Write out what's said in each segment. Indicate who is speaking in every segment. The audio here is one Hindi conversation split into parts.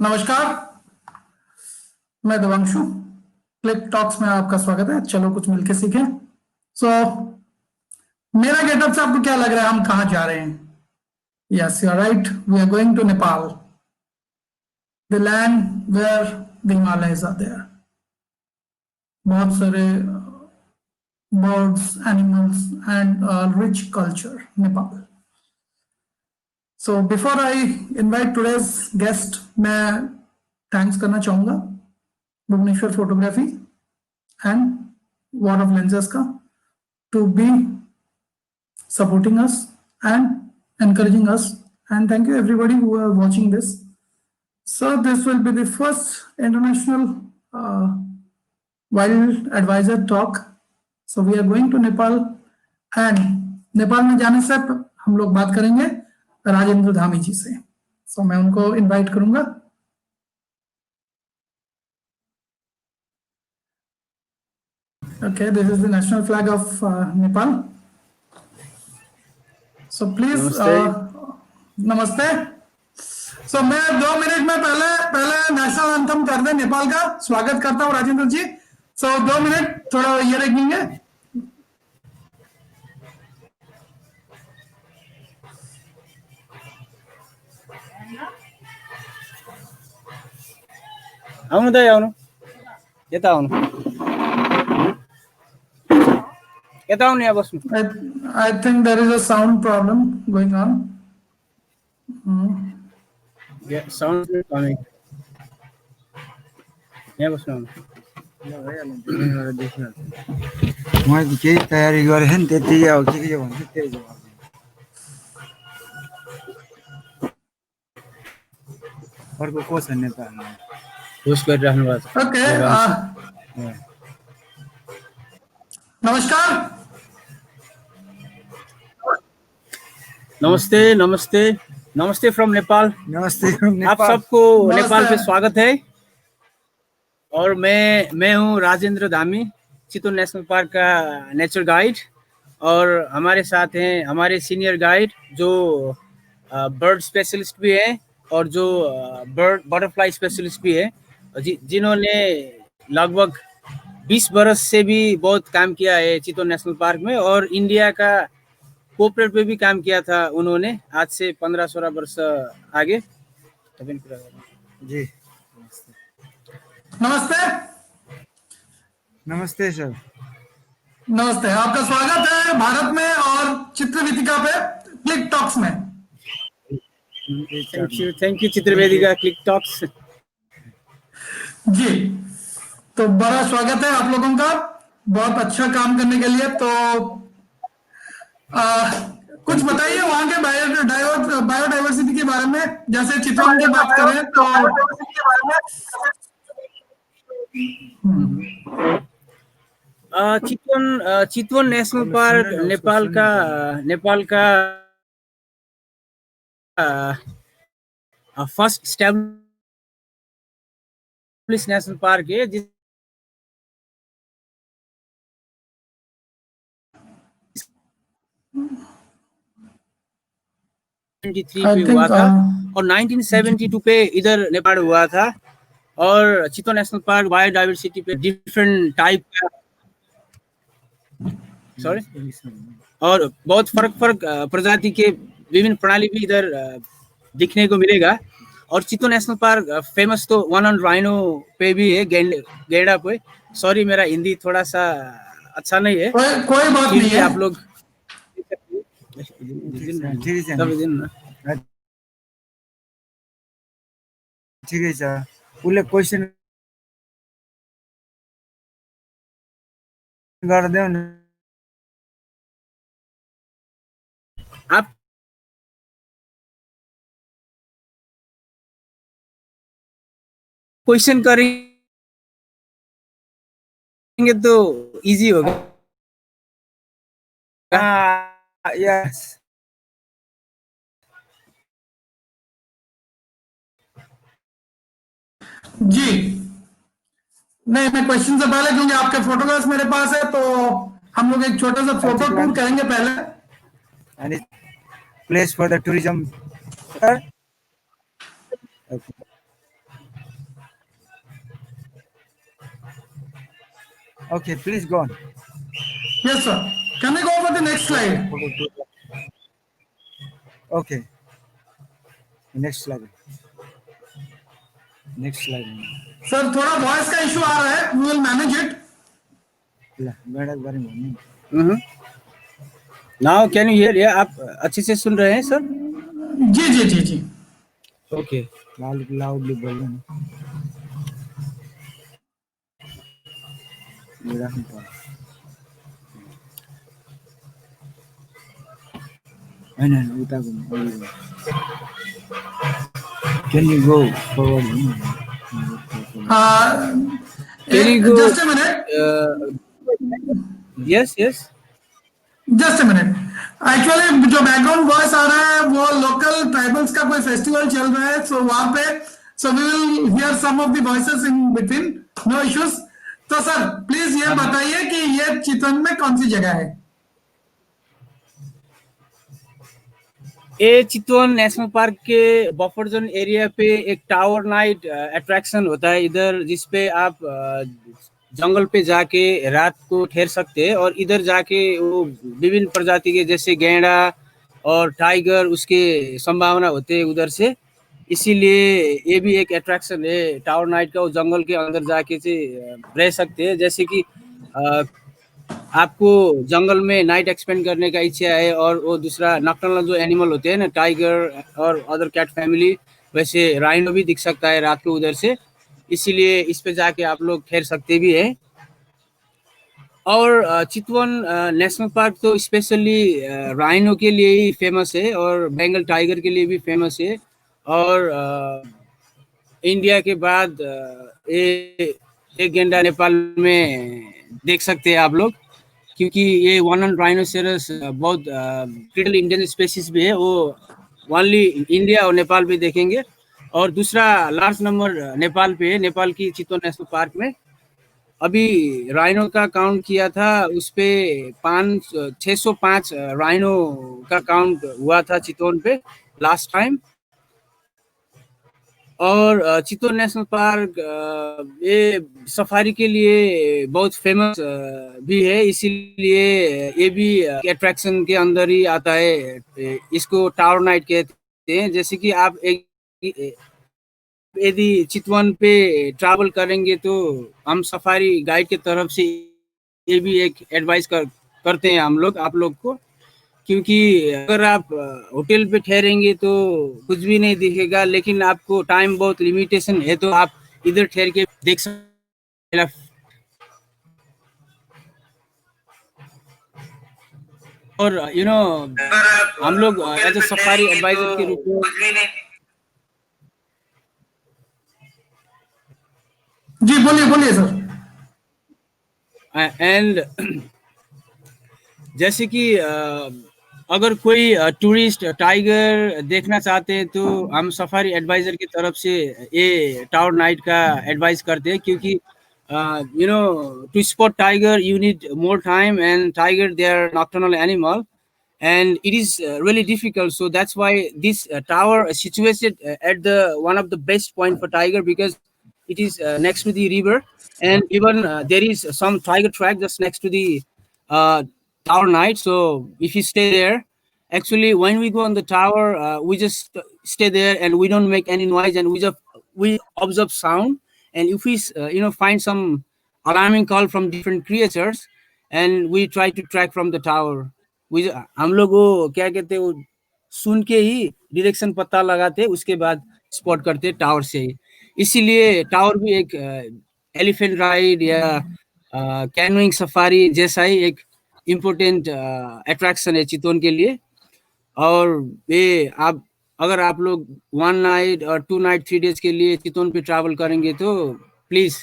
Speaker 1: नमस्कार। मैं देवांशु। क्लिक टॉक्स में आपका स्वागत है। चलो कुछ मिलके सीखें। सो मेरा गेटअप से आपको क्या लग रहा है हम कहाँ जा रहे हैं? Yes you are right, we are going to Nepal, the land where the Himalayas are there. बहुत सारे birds, animals and rich culture Nepal. So before I invite today's guest, मैं थैंक्स करना चाहूंगा Bhubaneswar photography and War of Lenses ka to be supporting us and encouraging us, and thank you everybody who are watching this. So this will be the first international wild advisor talk. So we are going to Nepal, and Nepal में जाने से हम लोग बात करेंगे राजेंद्र धामी जी से। So मैं उनको इनवाइट करूंगा। Okay, this is the national flag of Nepal. So please, नमस्ते। So मैं 2 मिनट में पहले नेशनल एंथम कर दें नेपाल का। स्वागत करता हूँ राजेंद्र जी। So 2 मिनट थोड़ा ये रखेंगे।
Speaker 2: आउनु त आउनु यता आउनु यता आउनु यहाँ बस्नु।
Speaker 1: I think there is a sound problem going on.
Speaker 2: Yeah, sound coming. यहाँ बस्नु आउनु।
Speaker 3: मैले केही तयारी गरेँ नि त्यति अब के भन्छ त्यही जवाब अर्को को छ नेपालमा
Speaker 2: पोस्ट गरिराख्नु भएको छ।
Speaker 1: Okay, नमस्कार।
Speaker 2: नमस्ते नमस्ते नमस्ते फ्रॉम नेपाल।
Speaker 3: नमस्ते
Speaker 2: आप सबको नेपाल पे स्वागत है। और मैं हूँ राजेंद्र धामी, चितवन नेशनल पार्क का नेचर गाइड। और हमारे साथ हैं हमारे सीनियर गाइड जो बर्ड स्पेशलिस्ट भी हैं और जो बटरफ्लाई स्पेशलिस्ट भी है, जिन्होंने लगभग 20 बरस से भी बहुत काम किया है चितवन नेशनल पार्क में, और इंडिया का कोऑपरेट पे भी काम किया था उन्होंने आज से 15-16 वर्ष आगे।
Speaker 3: जी
Speaker 1: नमस्ते।
Speaker 3: नमस्ते सर।
Speaker 1: नमस्ते, आपका स्वागत है भारत में और चित्रवेदिका पे क्लिक टॉक्स में।
Speaker 2: थैंक यू चित्रवेदिका क्लिक टॉक्स
Speaker 1: जी। तो बड़ा स्वागत है आप लोगों का, बहुत अच्छा काम करने के लिए। तो कुछ बताइए वहां के बायोडाइवर्सिटी के बारे में। जैसे चितवन की बात करें तो
Speaker 2: चितवन नेशनल पार्क नेपाल का फर्स्ट एस्टैब्लिश नेशनल पार्क है, जिस 1973 पे हुआ था और 1972 पे इधर नेपाल हुआ था। और चितवन नेशनल पार्क बायोडाइवर्सिटी पे डिफरेंट टाइप का और बहुत फर्क प्रजाति के विभिन्न प्रणाली भी इधर दिखने को मिलेगा। और चितवन नेशनल पार्क फेमस तो वन ऑन राइनो पे भी है, गैंडा पे। सॉरी मेरा हिंदी थोड़ा सा अच्छा नहीं है,
Speaker 1: कोई बात नहीं है।
Speaker 2: आप लोग
Speaker 3: ठिकै छ। उसले क्वेसन गरिदेऊ न।
Speaker 2: आप क्वेश्चन करेंगे तो इजी होगा।
Speaker 3: यस
Speaker 1: जी। नहीं, मैं क्वेश्चन से पहले, क्योंकि आपके फोटोग्राफ्स मेरे पास है, तो हम लोग एक छोटा सा फोटो टूर करेंगे पहले।
Speaker 3: And place for the tourism sir. Okay, please go on.
Speaker 1: Yes, sir. Can I go over the next slide?
Speaker 3: Okay. Next slide. Next slide.
Speaker 1: Sir थोड़ा वॉइस का इशू आ रहा है, वी विल मैनेज इट.
Speaker 3: ला, मेरा बारे में नहीं.
Speaker 2: Now can you here? या आप अच्छे से सुन रहे हैं सर?
Speaker 1: जी जी जी जी.
Speaker 2: ओके.
Speaker 3: लाउडली बोलो ना. मेरा नहीं था. नहीं उतार को. Can you go forward?
Speaker 2: Can you go?
Speaker 1: Just a minute.
Speaker 2: Yes, yes.
Speaker 1: Just a minute. Actually जो बैकग्राउंड वॉइस आ रहा है वो लोकल ट्राइबल्स का कोई फेस्टिवल चल रहा है, सो वहां पे so we will hear some of the voices in between. No issues. तो सर प्लीज ये बताइए कि ये चितवन में कौन सी जगह है?
Speaker 2: ये चितवन नेशनल पार्क के बफर जोन एरिया पे एक टावर नाइट अट्रैक्शन होता है इधर, जिसपे आप जंगल पे जाके रात को ठहर सकते हैं और इधर जाके वो विभिन्न प्रजाति के जैसे गैंडा और टाइगर उसके संभावना होते हैं उधर से. इसीलिए ये भी एक अट्रैक्शन है टावर नाइट का. वो जंगल के अंदर जाके से रह सकते हैं. जैसे कि आपको जंगल में नाइट एक्सपेंड करने का इच्छा है और वो दूसरा नॉकटर्नल जो एनिमल होते हैं ना, टाइगर और अदर कैट फैमिली, वैसे राइनो भी दिख सकता है रात को उधर से. इसीलिए इस पे जाके आप लोग ठहर सकते भी हैं. और चितवन नेशनल पार्क तो स्पेशली राइनो के लिए ही फेमस है और बंगाल टाइगर के लिए भी फेमस है. और इंडिया के बाद एक गेंडा नेपाल में देख सकते हैं आप लोग, क्योंकि ये वन ऑन राइनोसेरस बहुत क्रिटिकल इंडियन स्पेसीज भी है. वो ओनली इंडिया और नेपाल पे देखेंगे. और दूसरा लार्ज नंबर नेपाल पे है. नेपाल की चितवन नेशनल पार्क में अभी राइनो का काउंट किया था, उस पे 605 राइनो का काउंट हुआ था चितवन पे लास्ट टाइम. और चितवन नेशनल पार्क ये सफारी के लिए बहुत फेमस भी है. इसीलिए ये भी अट्रैक्शन के अंदर ही आता है. इसको टावर नाइट कहते हैं. जैसे कि आप यदि चितवन पे ट्रैवल करेंगे तो हम सफारी गाइड के तरफ से ये भी एक एडवाइस करते हैं हम लोग आप लोग को, क्योंकि अगर आप होटल पे ठहरेंगे तो कुछ भी नहीं दिखेगा, लेकिन आपको टाइम बहुत लिमिटेशन है तो आप इधर ठहर के देख सकते. और यू नो हम लोग एज अ सफारी एडवाइजर के रूप में.
Speaker 1: जी बोलिए बोलिए सर.
Speaker 2: एंड जैसे कि अगर कोई टूरिस्ट टाइगर देखना चाहते हैं तो हम सफारी एडवाइजर की तरफ से ये टावर नाइट का एडवाइस करते हैं, क्योंकि you know to spot tiger you need more time and tiger they are nocturnal animal and it is really difficult. So that's why this tower is situated at the one of the best point for tiger, because it is next to the river, and even there is some tiger track just next to the tower night. So if you stay there, actually when we go on the tower, we just stay there and we don't make any noise, and we observe sound. And if we find some alarming call from different creatures, and we try to track from the tower. हम लोग वो क्या कहते हैं, वो सुन के ही डायरेक्शन पता लगाते, उसके बाद स्पॉट करते टावर से ही. इसीलिए टावर भी एक एलिफेंट राइड या कैनोइंग सफारी जैसा ही एक इम्पोर्टेंट अट्रैक्शन है चितवन के लिए. और ये अगर आप लोग 1 नाइट और 2 नाइट 3 डेज के लिए चितवन पे ट्रैवल करेंगे तो प्लीज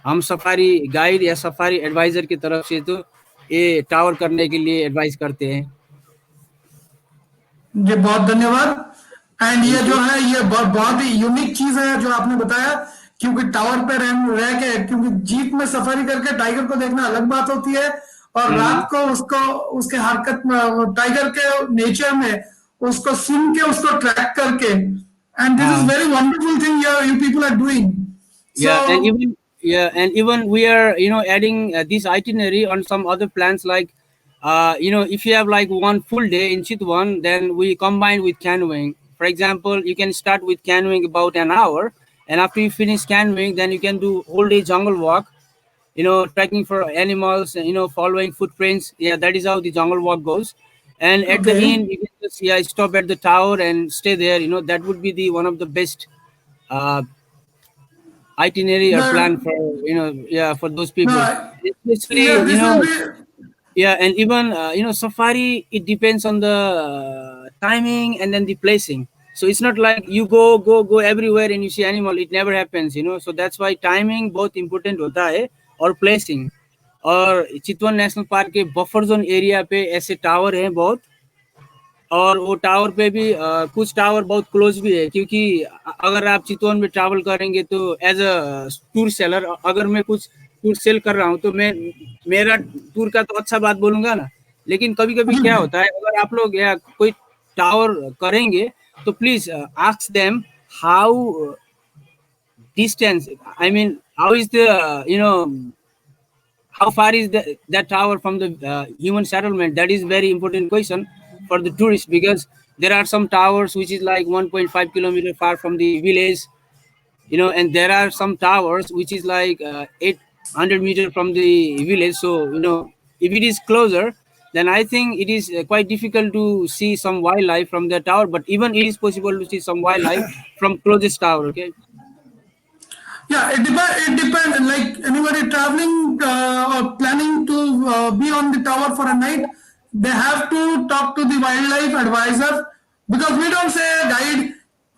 Speaker 2: हम सफारी गाइड या सफारी एडवाइजर की तरफ से तो ये टावर करने के लिए एडवाइस करते हैं.
Speaker 1: जी बहुत धन्यवाद. एंड ये जो है ये बहुत ही यूनिक चीज है जो आपने बताया, क्योंकि टावर पे रह के, क्योंकि जीप में सफारी करके टाइगर को देखना अलग बात होती है, और रात को उसको उसके हरकत में टाइगर के नेचर में उसको सुन के उसको ट्रैक करके, and this is very wonderful thing you people are doing.
Speaker 2: Yeah, and Yeah, and even we are, adding this itinerary on some other plans, like, if you have like one full day in Chitwan, then we combine with canoeing. For example, you can start with canoeing about an hour, and after you finish canoeing, then you can do whole day jungle walk, tracking for animals, following footprints. Yeah, that is how the jungle walk goes. And at the
Speaker 1: Okay.
Speaker 2: end, you can just, yeah, stop at the tower and stay there. That would be the one of the best uh, itinerary or plan
Speaker 1: The
Speaker 2: for, yeah, for those people,
Speaker 1: no,
Speaker 2: especially,
Speaker 1: yeah, this will be
Speaker 2: yeah. And even, safari, it depends on the timing and then the placing. So it's not like you go everywhere and you see animal. It never happens, so that's why timing both important hota hai, और placing. और चितवन नेशनल पार्क के बफर जोन एरिया पे ऐसे टावर हैं बहुत, और वो टावर पे भी कुछ टावर बहुत क्लोज भी है, क्योंकि अगर आप चितवन में ट्रैवल करेंगे तो एज अ टूर सेलर, अगर मैं कुछ टूर सेल कर रहा हूँ तो मैं मेरा टूर का तो अच्छा बात बोलूंगा ना, लेकिन कभी कभी क्या होता है, अगर आप लोग या कोई टावर करेंगे तो please ask them how distance, I mean, how is the how far is that tower from the human settlement. That is very important question for the tourists, because there are some towers which is like 1.5 kilometer far from the village, and there are some towers which is like 800 meter from the village. So if it is closer, then I think it is quite difficult to see some wildlife from the tower, but even it is possible to see some wildlife from closest tower. Okay.
Speaker 1: yeah, it depends. It depends. Like anybody traveling or planning to be on the tower for a night, they have to talk to the wildlife advisor because we don't say guide.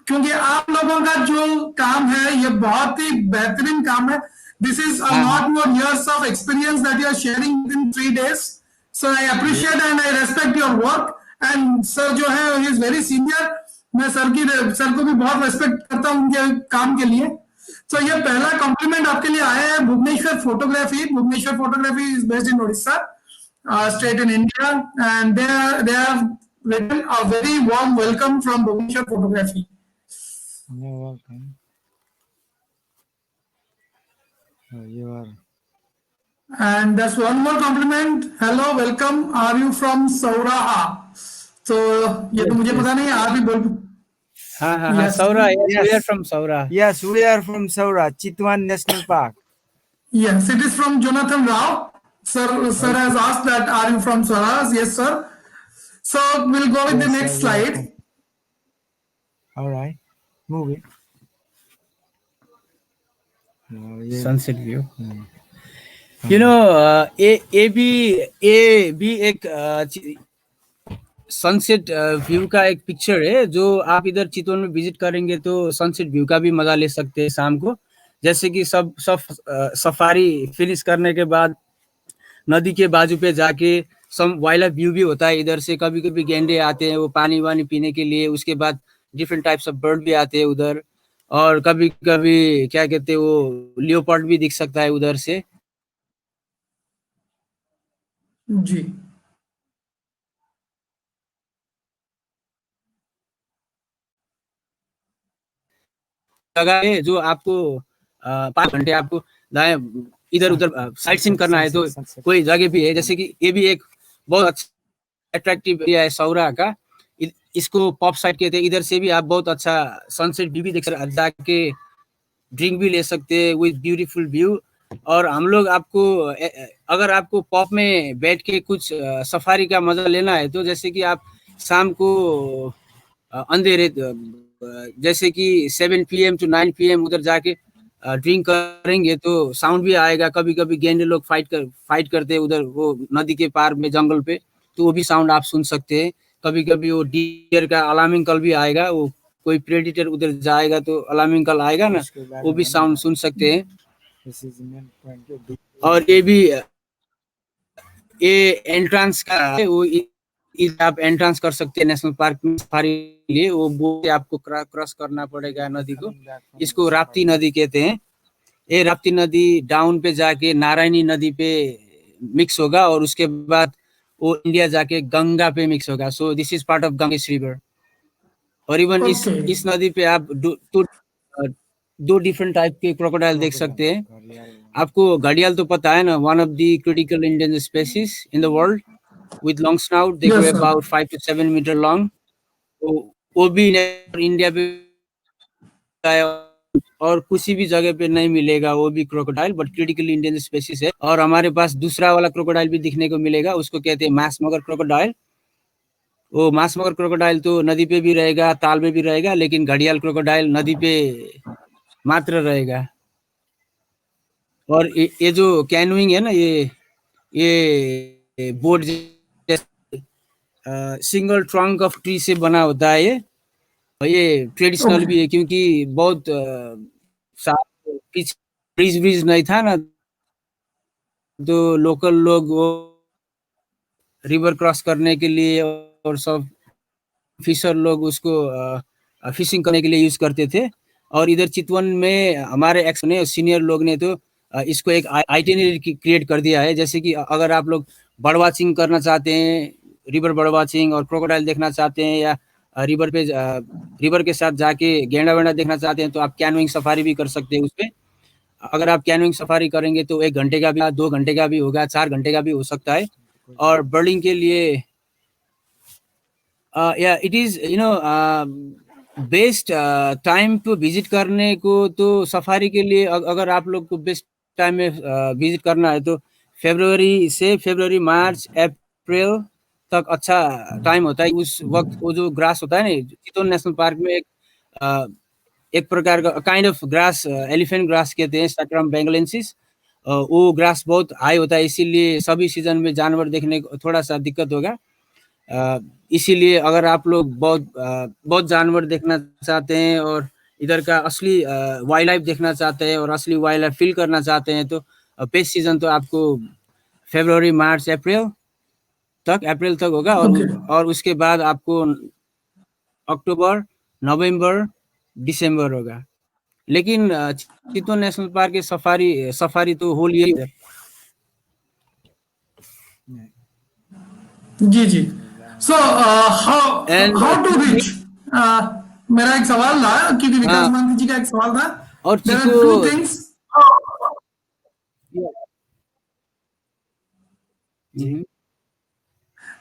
Speaker 1: क्योंकि आप लोगों का जो काम है ये बहुत ही बेहतरीन काम है. This is a
Speaker 2: हाँ,
Speaker 1: lot more years of experience that you are sharing within 3 days. So I appreciate and I respect your work. And sir जो है he is very senior. मैं सर को भी बहुत रेस्पेक्ट करता हूँ उनके काम के लिए. So ये पहला कॉम्प्लीमेंट आपके लिए आया है Bhubaneswar photography. Bhubaneswar photography is based in Orissa, state in India, and they have written a very warm welcome from Bhubaneswar Photography.
Speaker 3: You're welcome. You are.
Speaker 1: And there's one more compliment. Hello, welcome. Are you from Sauraha? So ये तो
Speaker 2: yes,
Speaker 1: मुझे
Speaker 2: yes.
Speaker 1: पता नहीं आप ही बोल.
Speaker 2: हाँ,
Speaker 1: Yes,
Speaker 2: Saura. Yes, we are
Speaker 3: Yes.
Speaker 2: from Saura.
Speaker 3: Yes, we are from Saura, Chitwan National Park.
Speaker 1: yes, it is from Jonathan Rao. Sir has asked that are you from Sauraha? Yes, sir. So we'll go with the
Speaker 3: Yes,
Speaker 1: next
Speaker 3: we are
Speaker 1: slide.
Speaker 3: from. All right, move it. ये
Speaker 2: Sunset view. ये भी एक सनसेट व्यू का एक पिक्चर है, जो आप इधर चितवन में विजिट करेंगे तो सनसेट व्यू का भी मजा ले सकते हैं शाम को. जैसे कि सब सफारी फिनिश करने के बाद नदी के बाजू पे जाके सम वाइल्ड लाइफ व्यू भी होता है इधर से. कभी कभी गेंडे आते हैं वो पानी वानी पीने के लिए, उसके बाद डिफरेंट टाइप्स ऑफ बर्ड भी आते हैं उधर, और कभी कभी क्या कहते हैं वो लियोपार्ड भी दिख सकता है उधर से.
Speaker 1: जी.
Speaker 2: जगह है जो आपको 5 घंटे आपको दाएं इधर उधर साइट सीन करना है तो कोई जगह भी है. जैसे कि ये भी एक बहुत अच्छा अट्रैक्टिव एरिया है सौरा का. इसको पॉप साइड कहते हैं. इधर से भी आप बहुत अच्छा सनसेट व्यू भी देख सकते, जाके ड्रिंक भी ले सकते हैं विद ब्यूटीफुल व्यू. और हम लोग आपको अगर आपको पॉप में बैठ के कुछ सफारी का मजा लेना है, तो जैसे कि आप शाम को अंधेरे जैसे कि 7 PM to 9 PM उधर जाके ड्रिंक करेंगे तो साउंड भी आएगा. कभी कभी गेंडे लोग फाइट करते हैं उधर वो नदी के पार में जंगल पे, तो वो भी साउंड आप सुन सकते हैं. कभी कभी वो डियर का अलार्मिंग कॉल भी आएगा, वो कोई प्रेडिटर उधर जाएगा तो अलार्मिंग कॉल आएगा ना, वो भी साउंड सुन सकते हैं.
Speaker 3: This is the main point.
Speaker 2: और ये एंट्रेंस का है, वो आप एंट्रेंस कर सकते हैं नेशनल पार्क में सफारी लिए. वो बोट से आपको क्रॉस करना पड़ेगा नदी को. इसको राप्ती नदी कहते हैं. ये राप्ती नदी डाउन पे जाके नारायणी नदी पे मिक्स होगा, और उसके बाद वो इंडिया जाके गंगा पे मिक्स होगा. सो this is part of Gangesh river. और इवन
Speaker 1: Okay.
Speaker 2: इस नदी पे आप दो डिफरेंट टाइप के क्रोकोडाइल देख सकते हैं. आपको घड़ियाल तो पता है ना, one of the critical endangered species in the world with long snout, they grow
Speaker 1: Yes, sir.
Speaker 2: About 5 to 7 metre long. तो वो भी इंडिया पे है और किसी भी जगह पे नहीं मिलेगा वो भी crocodile, but critically endangered species है। और हमारे पास दूसरा वाला क्रोकोडाइल भी दिखने को मिलेगा, उसको कहते हैं मांस मगर क्रोकोडाइल। वो मांस मगर क्रोकोडाइल तो नदी पे भी रहेगा, ताल में भी रहेगा, लेकिन घड़ियाल क्रोकोडाइल नदी पे मात्र रहेगा। और ये जो कैनोइंग है ना, ये boat single trunk of tree से बना होता है ये, और ये ट्रेडिशनल
Speaker 1: Okay.
Speaker 2: भी है क्योंकि बहुत ब्रिज ब्रिज नहीं था ना, तो लोकल लोग वो रिवर क्रॉस करने के लिए और सब फिशर लोग उसको फिशिंग करने के लिए यूज करते थे। और इधर चितवन में हमारे एक्स ने सीनियर लोग ने तो इसको एक आइटिनरी क्रिएट कर दिया है। जैसे कि अगर आप लोग बर्ड वाचिंग करना चाहते हैं, रिवर बर्ड वाचिंग और क्रोकोडाइल देखना चाहते हैं, या रिवर के साथ जाके गेंडा वेंडा देखना चाहते हैं, तो आप कैनोइंग सफारी भी कर सकते हैं उसपे। अगर आप कैनोइंग सफारी करेंगे तो 1 घंटे का भी, 2 घंटे का भी होगा, 4 घंटे का भी हो सकता है। और बर्डिंग के लिए या इट इज बेस्ट टाइम पे विजिट करने को, तो सफारी के लिए अगर आप लोग को बेस्ट टाइम में विजिट करना है तो फरवरी मार्च अप्रैल तक अच्छा टाइम होता है। उस वक्त वो जो ग्रास होता है ना, चितवन नेशनल पार्क में एक प्रकार का kind of grass, elephant grass कहते हैं, सैक्रम बेंगलेंसिस, वो ग्रास बहुत हाई होता है, इसीलिए सभी सीजन में जानवर देखने को थोड़ा सा दिक्कत होगा। इसीलिए अगर आप लोग बहुत जानवर देखना चाहते हैं और इधर का असली वाइल्ड लाइफ देखना चाहते हैं और असली वाइल्ड लाइफ फील करना चाहते हैं, तो बेस्ट सीजन तो आपको फरवरी मार्च अप्रैल तक होगा। और उसके बाद आपको अक्टूबर नवंबर दिसंबर होगा। लेकिन चितवन नेशनल पार्क के सफारी तो होल ईयर है।
Speaker 1: जी जी। सो हाउ टू रीच, मेरा एक सवाल था क्योंकि विकास मांझी जी का एक सवाल था।
Speaker 2: और
Speaker 1: There are two things.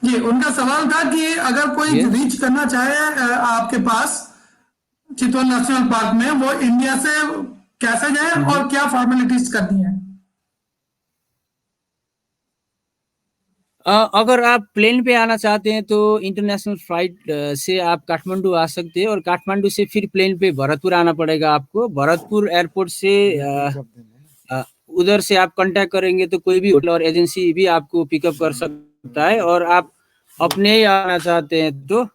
Speaker 1: जी, उनका सवाल था कि अगर कोई रीच करना चाहे आपके पास चितवन नेशनल पार्क में, वो इंडिया से कैसे जाए और क्या फॉर्मेलिटीज करनी है?
Speaker 2: अगर आप प्लेन पे आना चाहते हैं तो इंटरनेशनल फ्लाइट से आप काठमांडू आ सकते हैं, और काठमांडू से फिर प्लेन पे भरतपुर आना पड़ेगा आपको। भरतपुर एयरपोर्ट से उधर से आप कांटेक्ट करेंगे तो कोई भी होटल और एजेंसी भी आपको पिकअप कर सकता है। और आप अपने ही आना चाहते हैं तो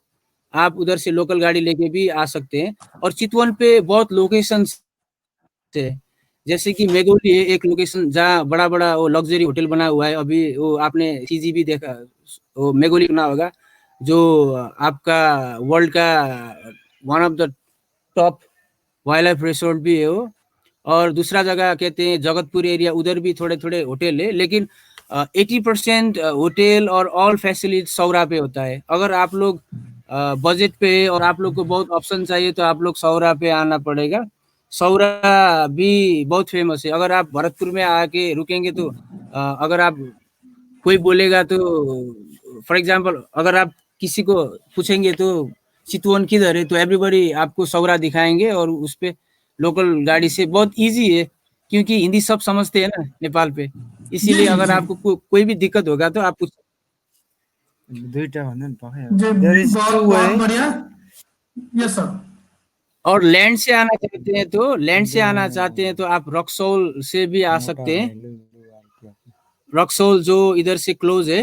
Speaker 2: आप उधर से लोकल गाड़ी लेके भी आ सकते हैं। और चितवन पे बहुत लोकेशन है, जैसे कि मेगोली है एक लोकेशन जहाँ बड़ा बड़ा वो लग्जरी होटल बना हुआ है। अभी वो आपने चीजी भी देखा, वो मेगोली बना होगा, जो आपका वर्ल्ड का one of the top wild life resort भी है वो। और दूसरा जगह कहते हैं जगतपुर एरिया, उधर भी थोड़े थोड़े होटल है, लेकिन 80% होटल और ऑल फैसिलिटी सौरा पे होता है। अगर आप लोग बजट पे और आप लोग को बहुत ऑप्शन चाहिए तो आप लोग सौरा पे आना पड़ेगा। सौरा भी बहुत फेमस है। अगर आप भरतपुर में आके रुकेंगे तो अगर आप कोई बोलेगा तो, फॉर एग्जांपल अगर आप किसी को पूछेंगे तो चितवन किधर है, तो एवरीबॉडी आपको सौरा दिखाएंगे। और उस पे लोकल गाड़ी से बहुत इजी है क्योंकि हिंदी सब समझते हैं ना नेपाल पे, इसीलिए अगर आपको कोई भी दिक्कत होगा तो आप पूछ।
Speaker 1: बहुत बढ़िया। Yes sir.
Speaker 2: और लैंड से आना चाहते हैं तो आप रक्सौल से भी आ सकते हैं। रक्सौल जो इधर से क्लोज है।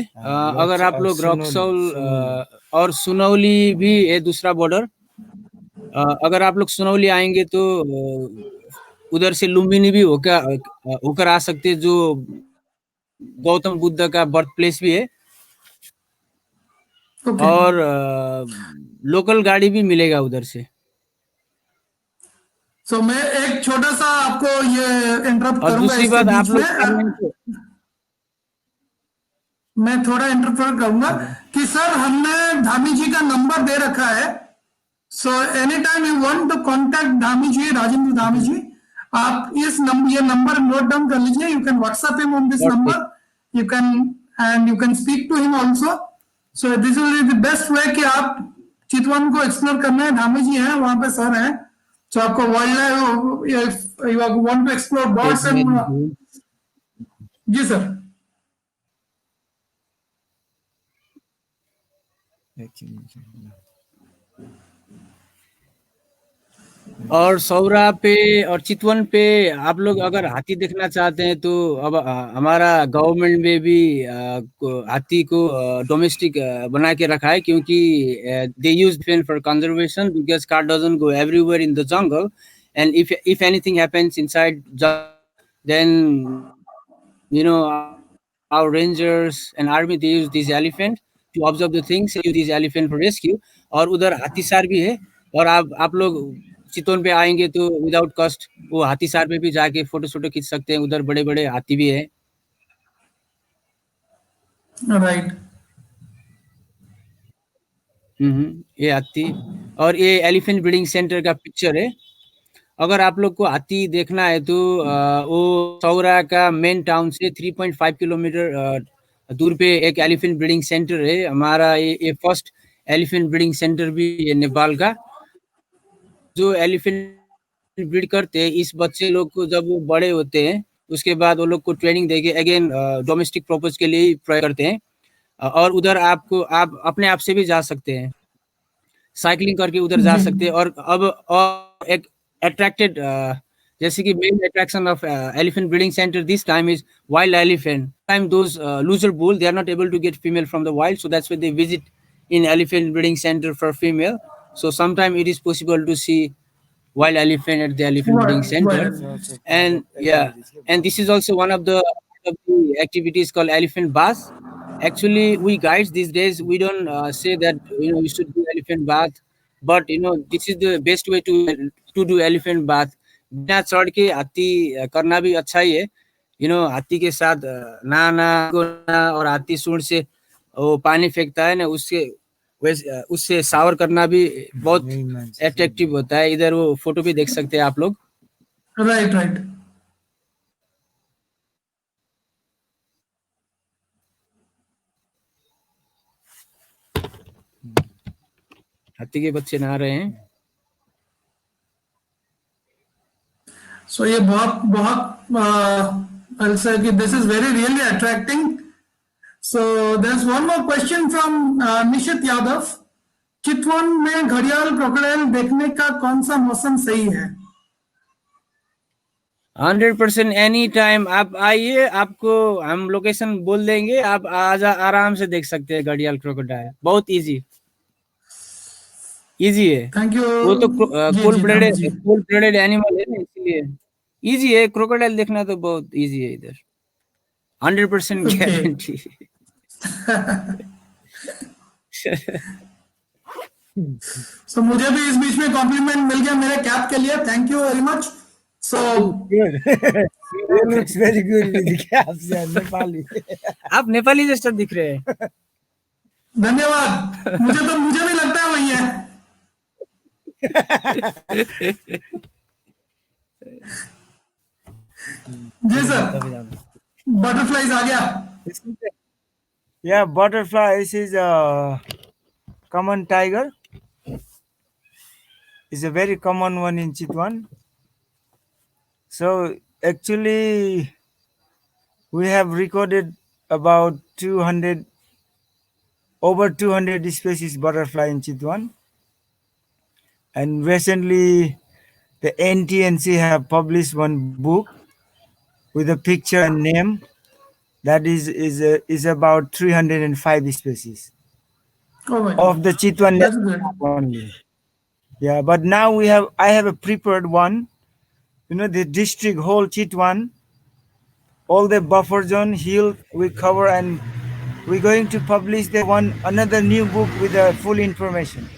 Speaker 2: अगर आप लोग रक्सौल और सुनौली भी है दूसरा बॉर्डर। अगर आप लोग सुनौली आएंगे तो उधर से लुम्बिनी भी होकर आ सकते हैं, जो गौतम बुद्ध का बर्थ प्लेस भी है। और लोकल गाड़ी भी मिलेगा उधर से।
Speaker 1: सो मैं एक छोटा सा आपको ये इंटरप्ट
Speaker 2: और
Speaker 1: करूंगा
Speaker 2: दूसरी
Speaker 1: इसके
Speaker 2: बात आप
Speaker 1: बीच
Speaker 2: लोग
Speaker 1: में, मैं थोड़ा इंटरफेयर करूंगा कि सर हमने धामी जी का नंबर दे रखा है। So any time you want to contact Dhami ji, Rajendra Dhami ji, आप ये नंबर नोट डाउन कर लीजिए. You can WhatsApp him on this number. You can speak to him also. So this is the best way कि आप चितवन को एक्सप्लोर करना है. धामी जी हैं वहां पे, सर हैं. So आपको wildlife, you want to explore birds and. जी सर.
Speaker 2: और सौरा पे और चितवन पे आप लोग अगर हाथी देखना चाहते हैं तो अब हमारा गवर्नमेंट में भी हाथी को डोमेस्टिक बना के रखा है, क्योंकि they use for conservation because car doesn't go everywhere in the jungle and if anything happens inside then you know our rangers and army they use these elephant to observe the things, use these elephant for rescue. और उधर हाथीसार भी है, और आप लोग चितवन पे आएंगे तो विदाउट कॉस्ट वो हाथीसार पे भी जाके फोटो खींच सकते हैं. उधर बड़े बड़े हाथी भी है.
Speaker 1: राइट.
Speaker 2: ये हाथी और ये एलिफेंट ब्रीडिंग सेंटर का पिक्चर है. अगर आप लोग को हाथी देखना है तो वो सौरा का मेन टाउन से 3.5 किलोमीटर दूर पे एक एलिफेंट ब्रीडिंग सेंटर है. हमारा ये फर्स्ट एलिफेंट ब्रीडिंग सेंटर भी है नेपाल का. जो एलिफेंट ब्रीड करते हैं इस बच्चे लोग को जब वो बड़े होते हैं उसके बाद वो लोग को ट्रेनिंग देके अगेन डोमेस्टिक पर्पज के लिए ट्राई करते हैं. और उधर आप अपने आप से भी जा सकते हैं, साइकिलिंग करके उधर जा सकते हैं. और एक attracted जैसे कि main attraction of elephant breeding center this time is wild elephant. Time those looser bull they are not able to get female from the wild, so that's why they visit in elephant breeding center for female. So sometime it is possible to see wild elephant at the elephant breeding center. And yeah, and this is also one of the activities called elephant bath. Actually we guides these days we don't say that we should do elephant bath, but this is the best way to do elephant bath. बिना चढ़ के हाथी करना भी अच्छा ही है. हाथी के साथ नहाना और हाथी सूंड से वो पानी फेंकता है ना, उससे शावर करना भी बहुत अट्रैक्टिव होता है. इधर वो फोटो भी देख सकते हैं आप लोग.
Speaker 1: राइट.
Speaker 2: हाथी के बच्चे नहा रहे हैं.
Speaker 1: सो ये बहुत I'll say कि this is very really attracting. So there's one more question from निशित यादव. चितवन में घड़ियाल क्रोकोडाइल देखने का कौन सा मौसम सही है?
Speaker 2: 100% एनी टाइम आप आइए, आपको हम लोकेशन बोल देंगे, आप आराम से देख सकते हैं घड़ियाल क्रोकोडाइल. बहुत इजी है.
Speaker 1: Thank you.
Speaker 2: वो तो कोल्ड ब्लडेड एनिमल है ना, इसलिए इजी है. क्रोकोडाइल देखना तो बहुत इजी है इधर. 100% गारंटी.
Speaker 1: सो मुझे भी इस बीच में कॉम्प्लीमेंट मिल गया मेरे कैप के लिए. Thank you very much. So
Speaker 3: looks very good with the caps and Nepali.
Speaker 2: आप नेपाली जैसा दिख रहे हैं.
Speaker 1: धन्यवाद. मुझे भी लगता है वही है. जी सर. बटरफ्लाईज आ गया.
Speaker 3: Yeah, butterfly. This is a common tiger. It's a very common one in Chitwan. So actually, we have recorded about over 200 species butterfly in Chitwan. And recently, the NTNC have published one book with a picture and name that is about 305 species
Speaker 1: Oh my
Speaker 3: of the Chitwan
Speaker 1: That's
Speaker 3: National
Speaker 1: good.
Speaker 3: Park only. Yeah, but now I have a prepared one. The district whole Chitwan, all the buffer zone hill we cover, and we're going to publish another new book with the full information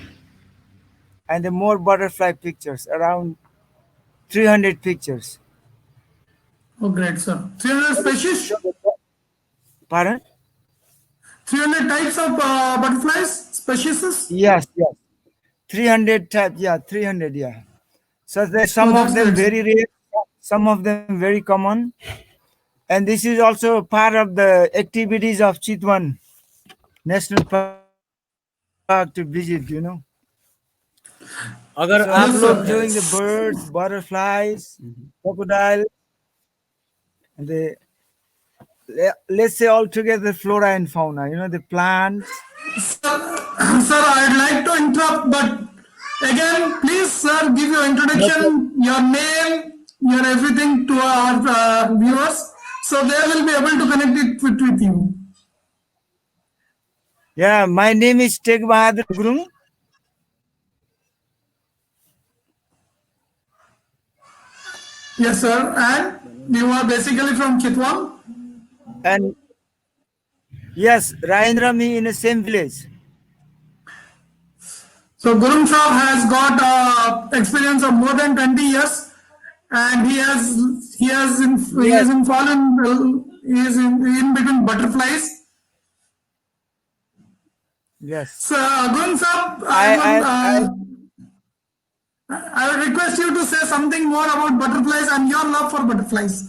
Speaker 3: and the more butterfly pictures, around 300 pictures.
Speaker 1: Oh, great, sir. 300 species?
Speaker 3: Pardon?
Speaker 1: 300 types of butterflies, species?
Speaker 3: Yes. 300 types, yeah, 300, yeah. So there's some of them very rare, some of them very common. And this is also part of the activities of Chitwan National Park to visit,
Speaker 2: अगर
Speaker 3: So
Speaker 2: आप
Speaker 1: Yes,
Speaker 2: लोग
Speaker 1: sir.
Speaker 3: showing the birds, butterflies, crocodile, and let's say altogether flora and fauna, the plants.
Speaker 1: Sir, I'd like to interrupt, but again, please, sir, give your introduction, your name, your everything to our viewers, so they will be able to connect it with you.
Speaker 3: Yeah, my name is Teg Bahadur Gurung.
Speaker 1: Yes, sir. And you are basically from Chitwan.
Speaker 3: And yes, Raindra me in the same village.
Speaker 1: So Gurung Saab has got experience of more than 20 years, and he
Speaker 3: Yes,
Speaker 1: has in fallen he is in between butterflies.
Speaker 3: yes.
Speaker 1: So Gurung Saab,
Speaker 3: I
Speaker 1: I would request you to say something more about butterflies and your love for butterflies.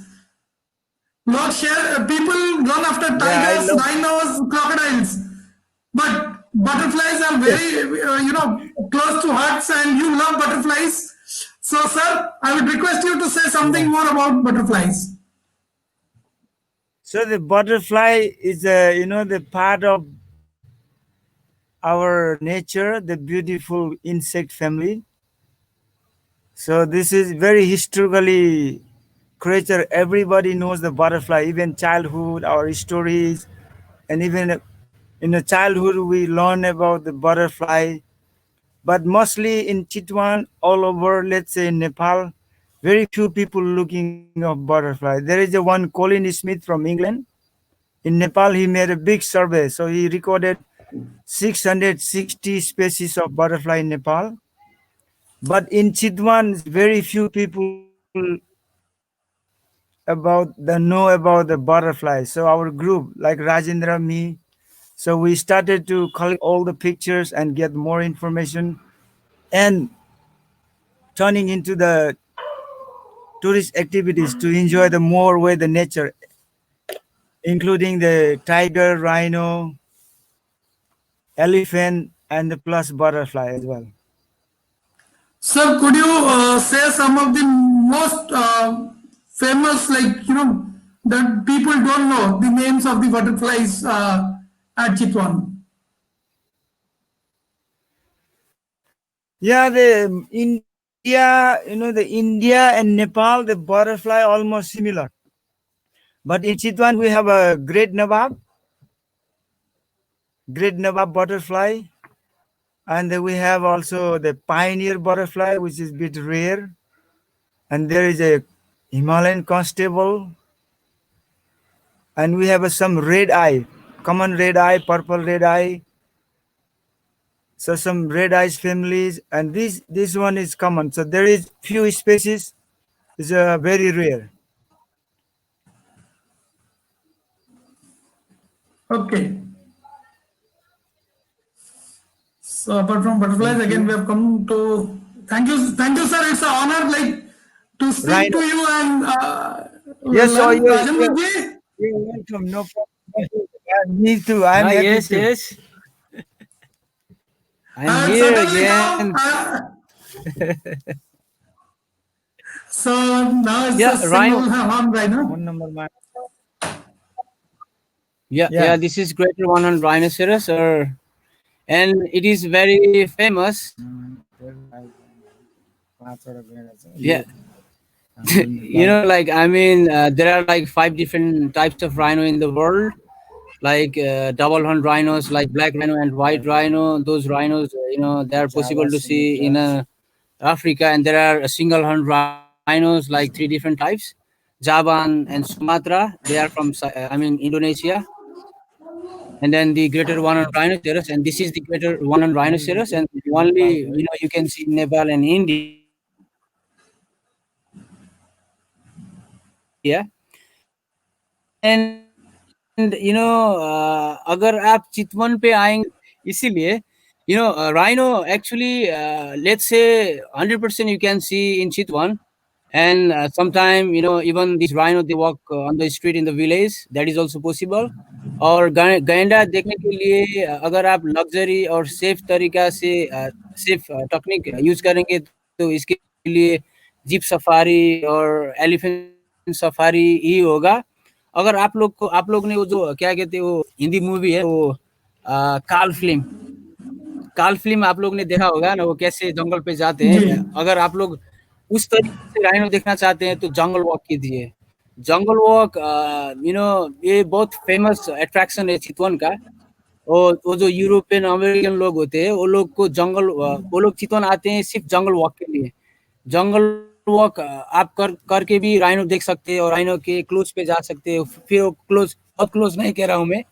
Speaker 1: Lord, share people run after
Speaker 3: yeah, I
Speaker 1: tigers,
Speaker 3: love.
Speaker 1: rhinos, crocodiles, but butterflies are very close to hearts, and you love butterflies. So, sir, I would request you to say something
Speaker 3: Yeah.
Speaker 1: more about butterflies.
Speaker 3: So the butterfly is the part of our nature, the beautiful insect family. So this is very historically creature. Everybody knows the butterfly, even childhood, our stories, and even in the childhood we learn about the butterfly. But mostly in Chitwan, all over, let's say in Nepal, very few people looking of butterfly. There is a one Colin Smith from England. In Nepal, he made a big survey, so he recorded 660 species of butterfly in Nepal. But in Chitwan, very few people know about the butterfly. So our group, like Rajendra, me, so we started to collect all the pictures and get more information and turning into the tourist activities to enjoy the more way the nature, including the tiger, rhino, elephant, and the plus butterfly as well.
Speaker 1: Sir, could you say some of the most famous, that people don't know the names of the butterflies at Chitwan?
Speaker 3: Yeah, the India, the India and Nepal, the butterfly almost similar. But in Chitwan, we have a great Nawab butterfly, and then we have also the pioneer butterfly, which is a bit rare. And there is a Himalayan constable, and we have some red eye, common red eye, purple red eye. So some red eyes families, and this one is common. So there is few species, is very rare.
Speaker 1: Okay. So apart from butterflies,
Speaker 3: Thank
Speaker 1: again we
Speaker 3: you.
Speaker 1: have come to thank you, sir. It's an honor, to speak to
Speaker 3: Rhino.
Speaker 1: you and
Speaker 3: Yes, so
Speaker 1: learn Rajendra ji.
Speaker 3: you're welcome. No problem. Me too. I'm
Speaker 2: हाँ
Speaker 3: happy
Speaker 2: yes
Speaker 3: too.
Speaker 2: yes I'm
Speaker 1: I will
Speaker 2: here
Speaker 1: certainly
Speaker 2: again.
Speaker 1: come. So now it's a
Speaker 2: Yeah,
Speaker 1: single
Speaker 2: Rhino.
Speaker 1: harm right now.
Speaker 3: One number man.
Speaker 2: Yeah,
Speaker 3: Yeah.
Speaker 2: this is greater one on rhinoceros, and it is very famous. Yeah, like I mean, there are like 5 different types of rhino in the world, like double horn rhinos, like black rhino and white rhino. Those rhinos, they are possible to see in Africa, and there are single horn rhinos, like 3 different types. Java and Sumatra, they are from, Indonesia. And then the greater one on rhinoceros, and this is the greater one on rhinoceros, and only you can see in Nepal and India. And अगर आप चितवन पे आएंगे, इसीलिए rhino actually, let's say 100% you can see in Chitwan. And sometime, even these rhino, they walk on the street in the village. That is also possible. और गैंडा देखने के लिए अगर आप लग्जरी और सेफ तरीका से सेफ टेक्निक यूज करेंगे तो इसके लिए जीप सफारी और एलिफेंट सफारी ही होगा. अगर आप लोग ने वो जो क्या कहते हैं, वो हिंदी मूवी है वो काल फिल्म आप लोग ने देखा होगा ना, वो कैसे जंगल पे जाते
Speaker 1: जी.
Speaker 2: हैं. अगर आप लोग उस तरीके से राइनो देखना चाहते हैं तो जंगल वॉक कीजिए. जंगल वॉक ये बहुत फेमस अट्रैक्शन है चितवन का. और वो जो यूरोपियन अमेरिकन लोग होते हैं, वो लोग को वो लोग चितवन आते हैं सिर्फ जंगल वॉक के लिए. जंगल वॉक आप करके भी राइनो देख सकते हैं और राइनो के क्लोज पे जा सकते हैं. फिर वो बहुत क्लोज नहीं कह रहा हूँ मैं,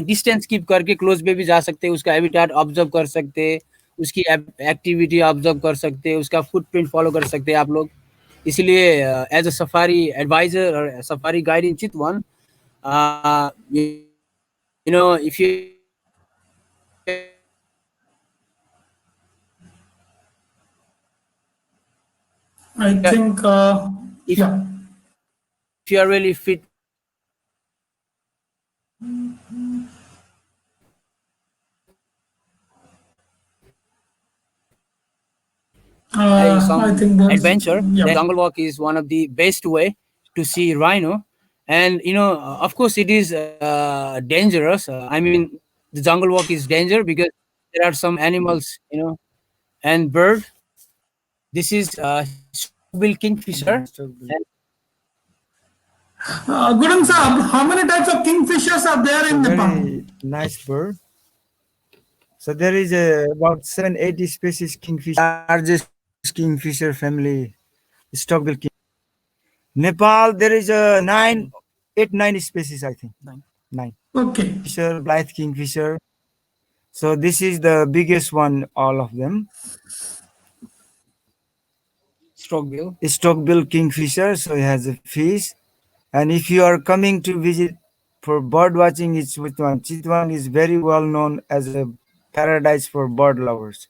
Speaker 2: डिस्टेंस कीप करके क्लोज पे भी जा सकते हैं. उसका हैबिटेट ऑब्जर्व कर सकते हैं, उसकी एक्टिविटी ऑब्जर्व कर सकते हैं, उसका फुटप्रिंट फॉलो कर सकते हैं आप लोग. इसलिए एज अ सफारी एडवाइजर और safari guide in Chitwan, if you
Speaker 1: I think,
Speaker 2: if
Speaker 1: yeah.
Speaker 2: if you are really fit, some
Speaker 1: I think there's,
Speaker 2: adventure,
Speaker 1: yeah.
Speaker 2: then jungle walk is one of the best way to see rhino. And of course it is dangerous. I mean, the jungle walk is danger because there are some animals, and bird. This is bill kingfisher. And
Speaker 1: Gudang Saab, how many types of kingfishers are there in Nepal?
Speaker 3: Very nice bird. So there is about 780 species kingfisher, largest kingfisher family, stockbill king. Nepal, there is a 9 species, I think. Nine.
Speaker 1: Okay.
Speaker 3: Fisher, Blythe kingfisher. So this is the biggest one, all of them. Stockbill kingfisher. So it has a fish. And if you are coming to visit for bird watching, it's Chitwan. Chitwan is very well known as a paradise for bird lovers.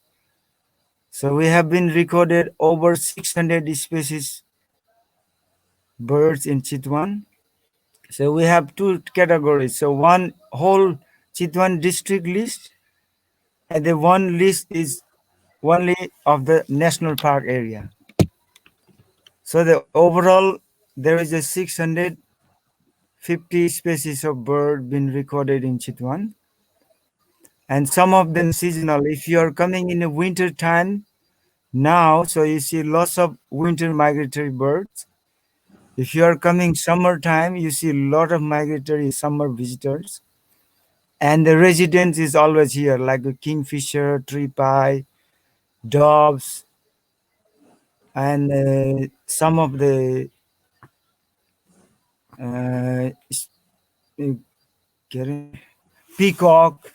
Speaker 3: So we have been recorded over 600 species birds in Chitwan. So we have two categories. So one whole Chitwan district list, and the one list is only of the national park area. So the overall there is a 650 species of bird been recorded in Chitwan, and some of them seasonal. If you are coming in the winter time now, so you see lots of winter migratory birds. If you are coming summertime, you see a lot of migratory summer visitors. And the residence is always here, like the kingfisher, tree pie, doves, and some of the peacock,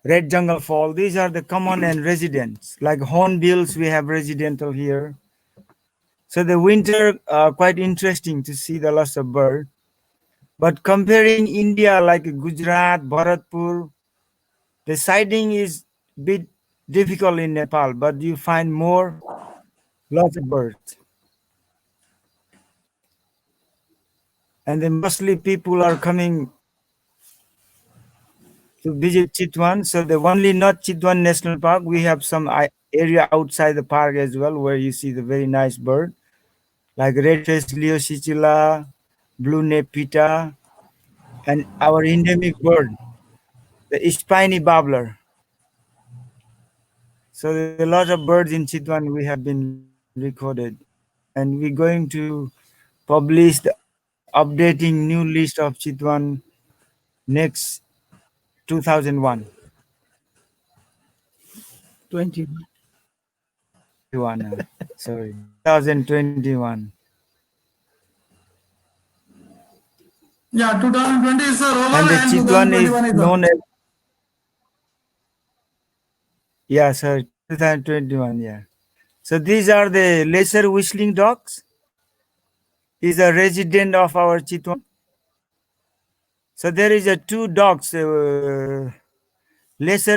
Speaker 3: red jungle fowl. These are the common and residents. Like hornbills, we have residential here. So the winter quite interesting to see the lots of bird. But comparing India like Gujarat, Bharatpur, the sighting is bit difficult in Nepal, but you find lots of birds. And then mostly people are coming to visit Chitwan. So the only not Chitwan National Park, we have some area outside the park as well where you see the very nice bird like red-faced Leocicilla, blue nepita, and our endemic bird, the spiny babbler. So there are a lot of birds in Chitwan we have been recorded, and we're going to publish the updating new list of Chitwan next 2001. 21, sorry, 2021.
Speaker 1: Yeah, 2020 is over
Speaker 3: And the
Speaker 1: and
Speaker 3: Chitwan
Speaker 1: 2021
Speaker 3: is
Speaker 1: is
Speaker 3: known
Speaker 1: over.
Speaker 3: as, yeah, sir, 2021, yeah. So these are the lesser whistling dogs. Is a resident of our Chitwan. So there is a two dogs, lesser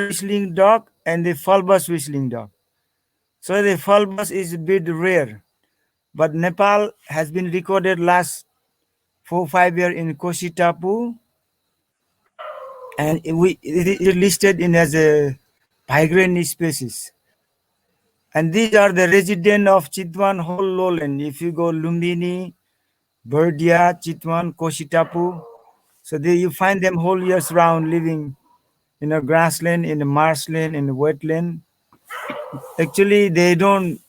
Speaker 3: whistling dog and the fulvous whistling dog. So the fulvous is a bit rare. but Nepal has been recorded last 4-5 years in Koshi Tapu, and it is listed in as a migrant species. And these are the resident of Chitwan whole lowland. If you go Lumbini, Berdia, Chitwan, Koshi Tapu, so there you find them whole years round living in a grassland, in a marshland, in a wetland. Actually, they don't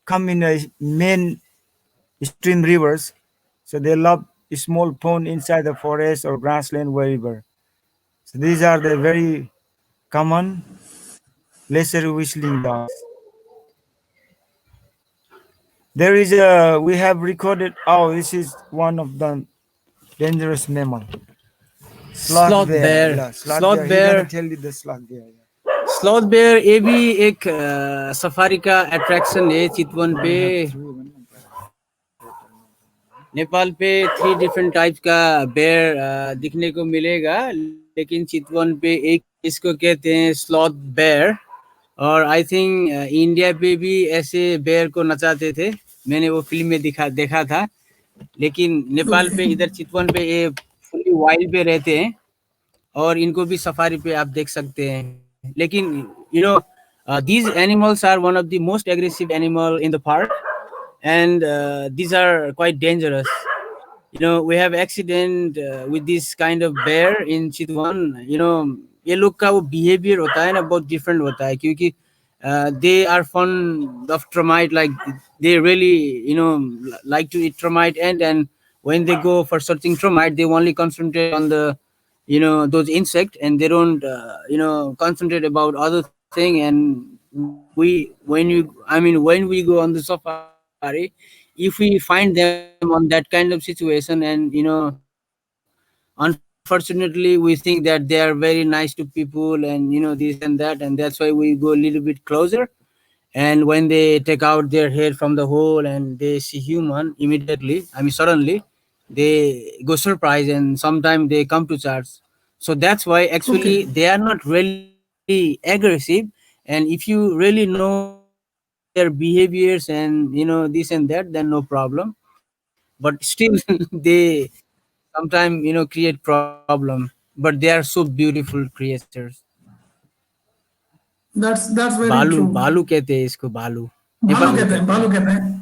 Speaker 3: come in a main stream rivers, so they love a small pond inside the forest or grassland wherever. So these are the very common lesser whistling dogs. There is a we have recorded. Oh, this is one of the dangerous mammal. Sloth bear. Yeah, sloth bear. He's gonna tell you the sloth bear.
Speaker 2: Sloth bear ये भी एक सफारी का अट्रैक्शन है चितवन पे। नेपाल पे 3 डिफरेंट टाइप का बेयर दिखने को मिलेगा, लेकिन चितवन पे एक इसको कहते हैं स्लॉथ बेयर। और आई थिंक इंडिया पे भी ऐसे बेयर को नचाते थे, मैंने वो फिल्म में देखा था। लेकिन नेपाल पे इधर चितवन पे ये फुली वाइल्ड पे रहते हैं और इनको भी सफारी पे आप देख सकते हैं। लेकिन you know these animals are one of the most aggressive animal in the park, and these are quite dangerous. You know, we have accident with this kind of bear in Chitwan. You know, ये लोग का वो behavior होता है ना बहुत different होता है, क्योंकि they are fond of termite, like they really, you know, like to eat termite, and when they go for searching termite, they only concentrate on the, you know, those insects, and they don't you know, concentrate about other thing. And when we go on the safari, if we find them on that kind of situation, and you know, unfortunately we think that they are very nice to people, and you know, this and that, and that's why we go a little bit closer. And when they take out their head from the hole and they see human, immediately, I mean suddenly, they go surprised, and sometimes they come to charge. So that's why actually they are not really aggressive. And if you really know their behaviors and you know this and that, then no problem. But still they sometimes, you know, create problem. But they are so beautiful creatures.
Speaker 1: That's very
Speaker 2: बालू
Speaker 1: true.
Speaker 2: बालू कहते हैं इसको, बालू
Speaker 1: भालू कहते हैं, भालू कहते हैं।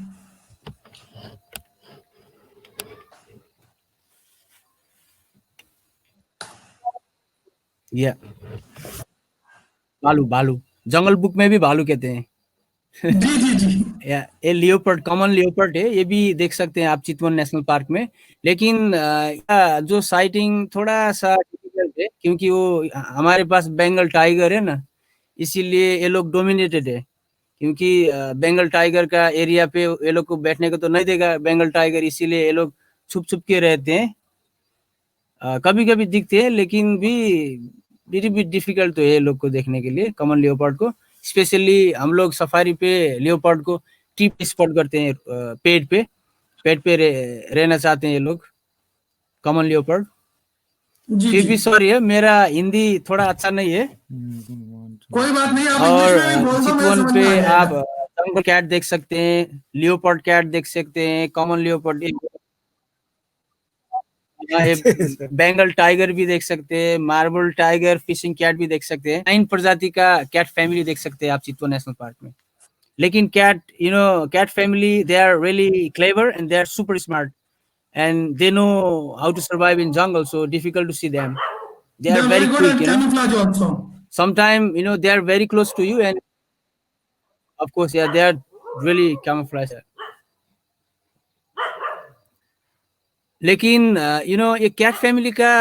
Speaker 2: या भालू भालू जंगल बुक में भी भालू कहते हैं।
Speaker 1: जी जी जी।
Speaker 2: या ये लियोपर्ड, कॉमन लियोपर्ड है, ये भी देख सकते हैं आप चितवन नेशनल पार्क में। लेकिन जो साइटिंग थोड़ा सा डिफिकल्ट है, क्योंकि वो हमारे पास बंगाल टाइगर है ना, इसीलिए ये लोग डोमिनेटेड है। क्योंकि बंगाल टाइगर का एरिया पे ये लोग को बैठने को तो नहीं देगा बंगाल टाइगर, इसीलिए ये लोग छुप छुप के रहते हैं। कभी कभी दिखते हैं, लेकिन भी लिटिल बिट डिफिकल्ट तो है ये लोग को देखने के लिए, कॉमन लियोपार्ड को। स्पेशली हम लोग सफारी पे लियोपार्ड को ट्री पे स्पॉट करते हैं, पेड़ पे रहना चाहते हैं ये लोग, कॉमन लियोपार्ड।
Speaker 1: जी
Speaker 2: फिर
Speaker 1: जी।
Speaker 2: भी सॉरी है, मेरा हिंदी थोड़ा अच्छा नहीं है।
Speaker 1: कोई बात नहीं, आप
Speaker 2: और
Speaker 1: इंग्लिश में भी बोल दो, मेरे
Speaker 2: चितवन
Speaker 1: समझ
Speaker 2: पे
Speaker 1: में आ
Speaker 2: आप
Speaker 1: जाएगा।
Speaker 2: जंगल कैट देख सकते हैं, लियोपार्ड कैट देख सकते हैं, कॉमन लियोपार्ड, बंगाल टाइगर भी देख सकते हैं, मार्बल टाइगर, फिशिंग कैट भी देख सकते हैं। 9 प्रजाति का कैट फैमिली देख सकते हैं आप चितवन नेशनल पार्क में। लेकिन cat, you know, cat family, they are really clever and they are super smart, and they know how to survive in jungle, so difficult to see them. They are very
Speaker 1: good
Speaker 2: quick,
Speaker 1: at
Speaker 2: you know.
Speaker 1: camouflage also.
Speaker 2: Sometimes, you know, they are very close to you, and of course, yeah, they are really camouflage. लेकिन यू नो, ये कैट फैमिली का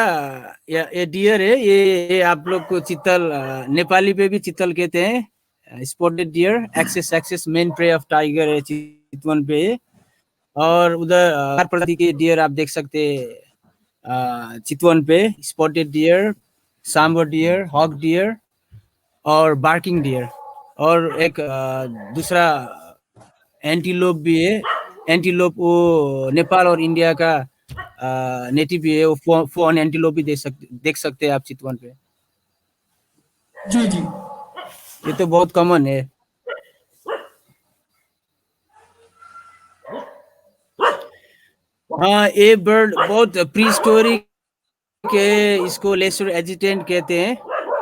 Speaker 2: ये डियर है, ये आप लोग को चित्तल, नेपाली पे भी चित्तल कहते हैं, spotted deer, axis main prey of tiger है चितवन पे। और उधर हर प्रजाति के डियर आप देख सकते हैं चितवन पे, spotted deer, sambar deer, hog deer और बार्किंग डियर। और एक दूसरा एंटीलोप भी है। एंटीलोप वो नेपाल और इंडिया का नेटिव भी है, वो फोन एंटीलोप भी देख सकते हैं आप चितवन पे।
Speaker 1: जी जी।
Speaker 2: ये तो बहुत कॉमन है। हाँ, ये बर्ड बहुत प्री स्टोरी के, इसको लेसर एजिटेंट कहते हैं,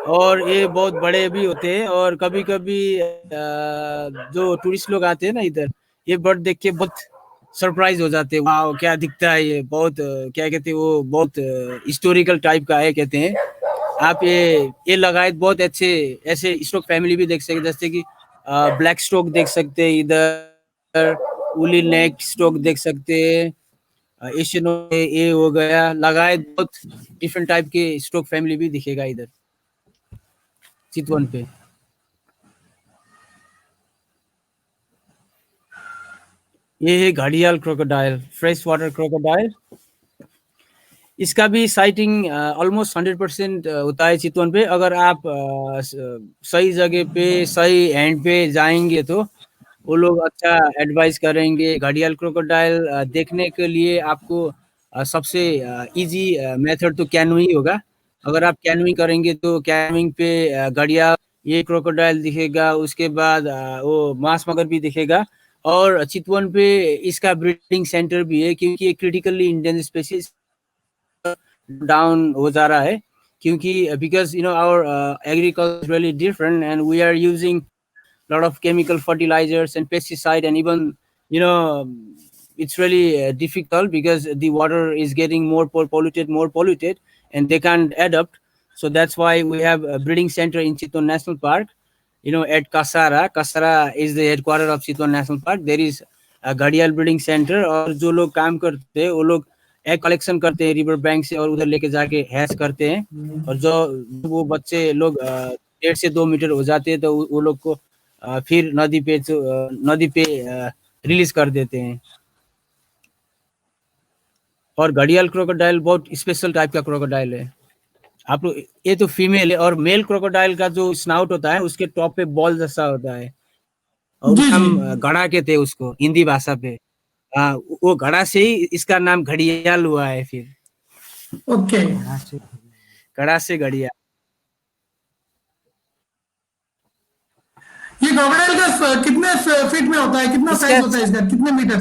Speaker 2: और ये बहुत बड़े भी होते हैं। और कभी कभी जो टूरिस्ट लोग आते हैं ना इधर, ये बर्ड देख के बहुत सरप्राइज हो जाते हैं, वाह क्या दिखता है ये, बहुत क्या कहते हैं वो, बहुत हिस्टोरिकल टाइप का है कहते हैं। आप ये लगाए बहुत अच्छे ऐसे स्टोक फैमिली भी देख सकते हैं, जैसे कि ब्लैक स्टोक देख सकते हैं इधर, उली नेक स्टोक देख सकते हैं, एशियन ये हो गया, लगाए बहुत डिफरेंट टाइप के स्टोक फैमिली भी दिखेगा इधर चितवन पे। ये है घड़ियाल क्रोकोडाइल, फ्रेश वाटर क्रोकोडाइल। इसका भी साइटिंग ऑलमोस्ट 100% होता है चितवन पे, अगर आप सही जगह पे सही हैंड पे जाएंगे तो वो लोग अच्छा एडवाइस करेंगे। घड़ियाल क्रोकोडाइल देखने के लिए आपको सबसे इजी मेथड तो कैनोइंग होगा। अगर आप कैनोइंग करेंगे तो कैनोइंग पे घड़ियाल, ये क्रोकोडाइल दिखेगा, उसके बाद वो मांस मगर भी दिखेगा। और चितवन पे इसका ब्रीडिंग सेंटर भी है, क्योंकि ये क्रिटिकली इंडेंजर्ड स्पीशीज डाउन हो जा रहा है, क्योंकि because our agriculture is really different and we are using lot of chemical fertilizers and pesticide, and even it's really difficult because the water is getting more polluted, and they can't adapt. So that's why we have a breeding center in Chiton National Park, at Kasara is the headquarter of Chiton National Park. There is a घड़ियाल ब्रीडिंग सेंटर, और जो लोग काम करते हैं वो लोग एग कलेक्शन करते हैं रिवर बैंक से, और उधर लेके जाके हैच करते हैं। और जो वो बच्चे लोग 1.5 से 2 मीटर हो जाते हैं तो वो लोग को फिर नदी पे रिलीज कर देते हैं। और घड़ियाल क्रोकोडाइल बहुत स्पेशल टाइप का क्रोकोडाइल है। आप लोग, ये तो फीमेल है, और मेल क्रोकोडाइल का जो स्नाउट होता है उसके टॉप पे बॉल जैसा होता है, और
Speaker 1: जी
Speaker 2: हम
Speaker 1: जी।
Speaker 2: घड़ा कहते हैं उसको हिंदी भाषा पे। हाँ, वो घड़ा से ही इसका नाम घड़ियाल हुआ है फिर,
Speaker 1: ओके।
Speaker 2: घड़ा से घड़ियाल।
Speaker 1: ये क्रोकोडाइल का कितने फीट में होता है, कितना
Speaker 2: इसका
Speaker 1: साइज होता है इसका, कितने मीटर?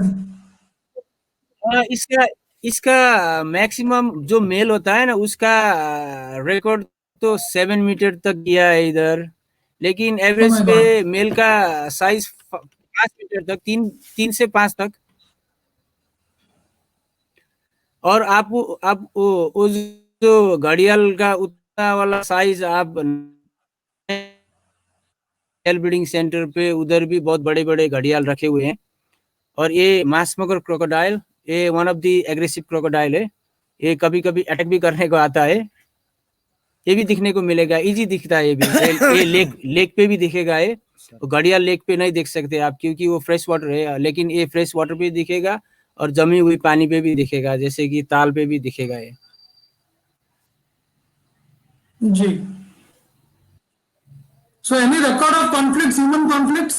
Speaker 2: इसका इसका मैक्सिमम जो मेल होता है ना, उसका रिकॉर्ड तो 7 मीटर तक किया है इधर, लेकिन
Speaker 1: ओ
Speaker 2: एवरेज
Speaker 1: माय
Speaker 2: पे
Speaker 1: गॉड।
Speaker 2: मेल का साइज 5 मीटर तक, 3 से 5 तक। और आप वो जो घड़ियाल का उतना वाला साइज आप ब्रीडिंग सेंटर पे उधर भी बहुत बड़े बड़े घड़ियाल रखे हुए हैं। और ये मांसमगर क्रोकोडाइल, ये one of the aggressive crocodile है। ये कभी कभी अटैक भी करने को आता है। ये भी दिखने को मिलेगा, इजी दिखता है ये भी। ये लेक पे भी दिखेगा ये। तो घड़ियाल लेक पे नहीं देख सकते आप, क्योंकि वो फ्रेश वाटर है, लेकिन ये फ्रेश वाटर पे दिखेगा और जमी हुई पानी पे भी दिखेगा, जैसे कि ताल पे भी दिखेगा ये।
Speaker 1: जी। So any record of conflicts, human conflicts?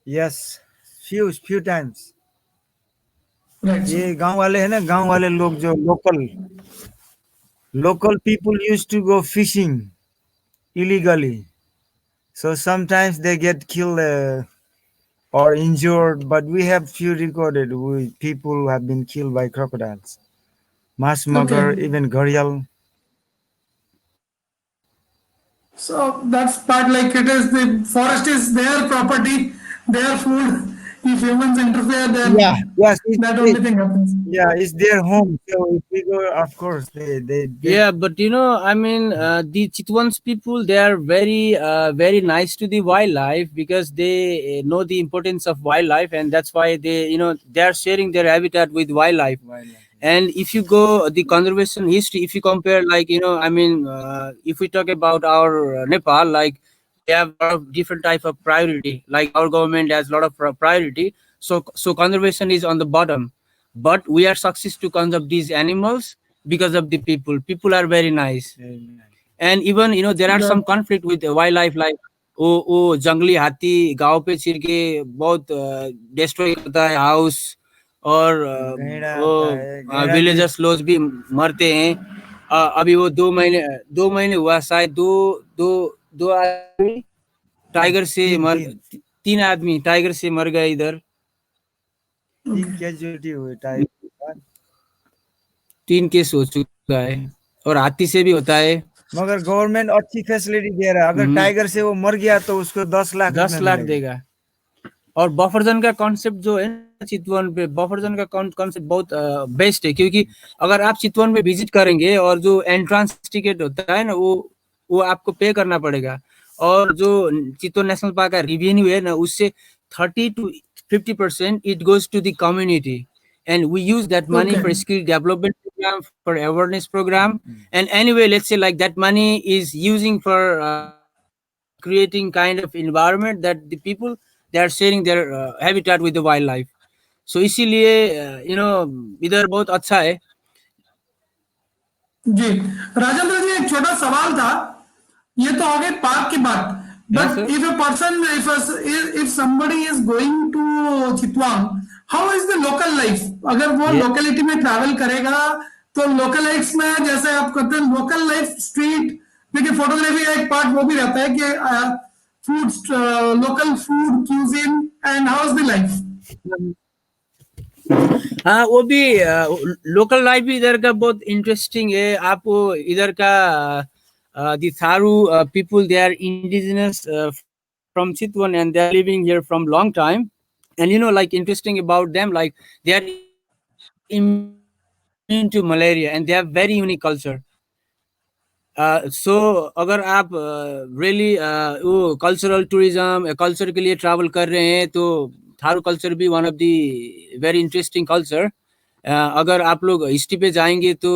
Speaker 3: Yes, few times.
Speaker 1: Right
Speaker 3: ये
Speaker 1: सर।
Speaker 3: गांव वाले हैं ना, गांव वाले लोग जो local people used to go fishing illegally, so sometimes they get killed or injured, but we have few recorded people who have been killed by crocodiles, mass
Speaker 1: okay.
Speaker 3: mugger, even gharial.
Speaker 1: So that's part, like it is, the forest is their property, their food. If humans interfere, then
Speaker 3: Yes,
Speaker 1: that only thing happens.
Speaker 3: yeah, it's their home, so if we go, of course they
Speaker 2: Yeah, but I mean, the Chitwans people, they are very nice to the wildlife, because they know the importance of wildlife, and that's why they are sharing their habitat with wildlife. And if you go the conservation history, if you compare, like I mean, if we talk about our Nepal, like they have a lot of different type of priority. Like our government has a lot of priority, so conservation is on the bottom, but we are success to conserve these animals because of the people are very nice. And even there are some
Speaker 1: That,
Speaker 2: conflict with wildlife, like वो जंगली हाथी गांव पे चिर के बहुत डिस्ट्रॉय करता है हाउस, और
Speaker 3: गैंडा आता है,
Speaker 2: वो
Speaker 3: गैंडा भी
Speaker 2: विलेजर्स लोग भी मरते हैं। अभी वो 2 महीने हुआ शायद, दो आदमी टाइगर से
Speaker 3: तीन
Speaker 2: मर
Speaker 3: तीन
Speaker 2: 3 आदमी टाइगर से मर गए इधर।
Speaker 3: 3 कैजुअलिटी हुए टाइप।
Speaker 2: 3 केस हो चुका है और हाथी से भी होता है।
Speaker 3: मगर गवर्नमेंट अच्छी फैसिलिटी दे रहा है, अगर टाइगर से वो मर गया तो उसको 10 लाख
Speaker 2: 10
Speaker 3: रुपए
Speaker 2: लाख
Speaker 3: मिलेगा।
Speaker 2: देगा। और बफर जोन का कॉन्सेप्ट जो है ना चितवन पे, बफर जोन का कॉन्सेप्ट बहुत बेस्ट है, क्योंकि अगर आप चितवन में विजिट करेंगे और जो एंट्रेंस टिकट होता है ना वो आपको पे करना पड़ेगा, और जो चितवन नेशनल पार्क का रिवेन्यू है ना उससे 30 to 50% it goes to the community, and we use that money
Speaker 1: Okay.
Speaker 2: for skill development program, for awareness program, and anyway let's say like that money is using for creating kind of environment that the people they are sharing their habitat with the wildlife. So इसीलिए इधर बहुत अच्छा है।
Speaker 1: जी राजेंद्र जी, एक छोटा सवाल था। ये तो हो गई पार्क की बात,
Speaker 2: हाँ
Speaker 1: but
Speaker 2: sir.
Speaker 1: If a person, if somebody is going to Chitwan, how is the local life? अगर वो
Speaker 2: ये
Speaker 1: लोकेलिटी में ट्रैवल करेगा तो लोकल लाइफ में, जैसे आप कहते हैं लोकल लाइफ स्ट्रीट, देखिए फोटोग्राफी का एक पार्ट वो भी रहता है कि food, local food cuisine, and how is the life?
Speaker 2: हाँ वो भी लोकल लाइफ भी इधर का बहुत इंटरेस्टिंग है। आपको इधर का the Tharu people, they are indigenous from Chitwan, and they are living here from long time. And like interesting about them, like they are immune to malaria and they have very unique culture. So अगर आप रियली वो कल्चरल टूरिज्म कल्चर के लिए ट्रैवल कर रहे हैं तो थारू कल्चर भी one of the very interesting culture. अगर आप लोग हिस्ट्री पे जाएंगे तो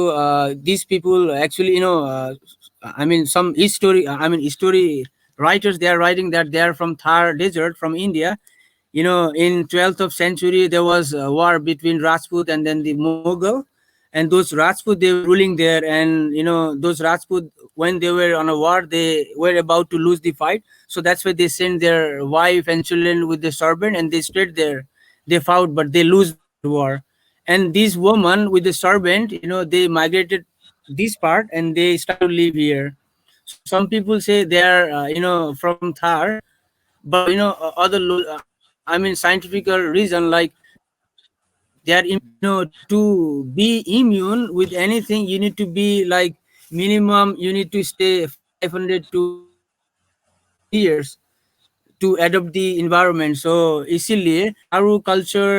Speaker 2: this people actually I mean some history writers, they are writing that they are from Thar desert from India. In 12th of century there was a war between Rajput and then the Mughal, and those Rajput they were ruling there, and those Rajput, when they were on a war they were about to lose the fight, so that's why they sent their wife and children with the servant and they stayed there. They fought but they lose the war, and this woman with the servant, they migrated this part and they start to live here. Some people say they are from Thar, but I mean scientific reason, like they are to be immune with anything you need to be like minimum you need to stay 500 to years to adopt the environment. So इसीलिए थारू कल्चर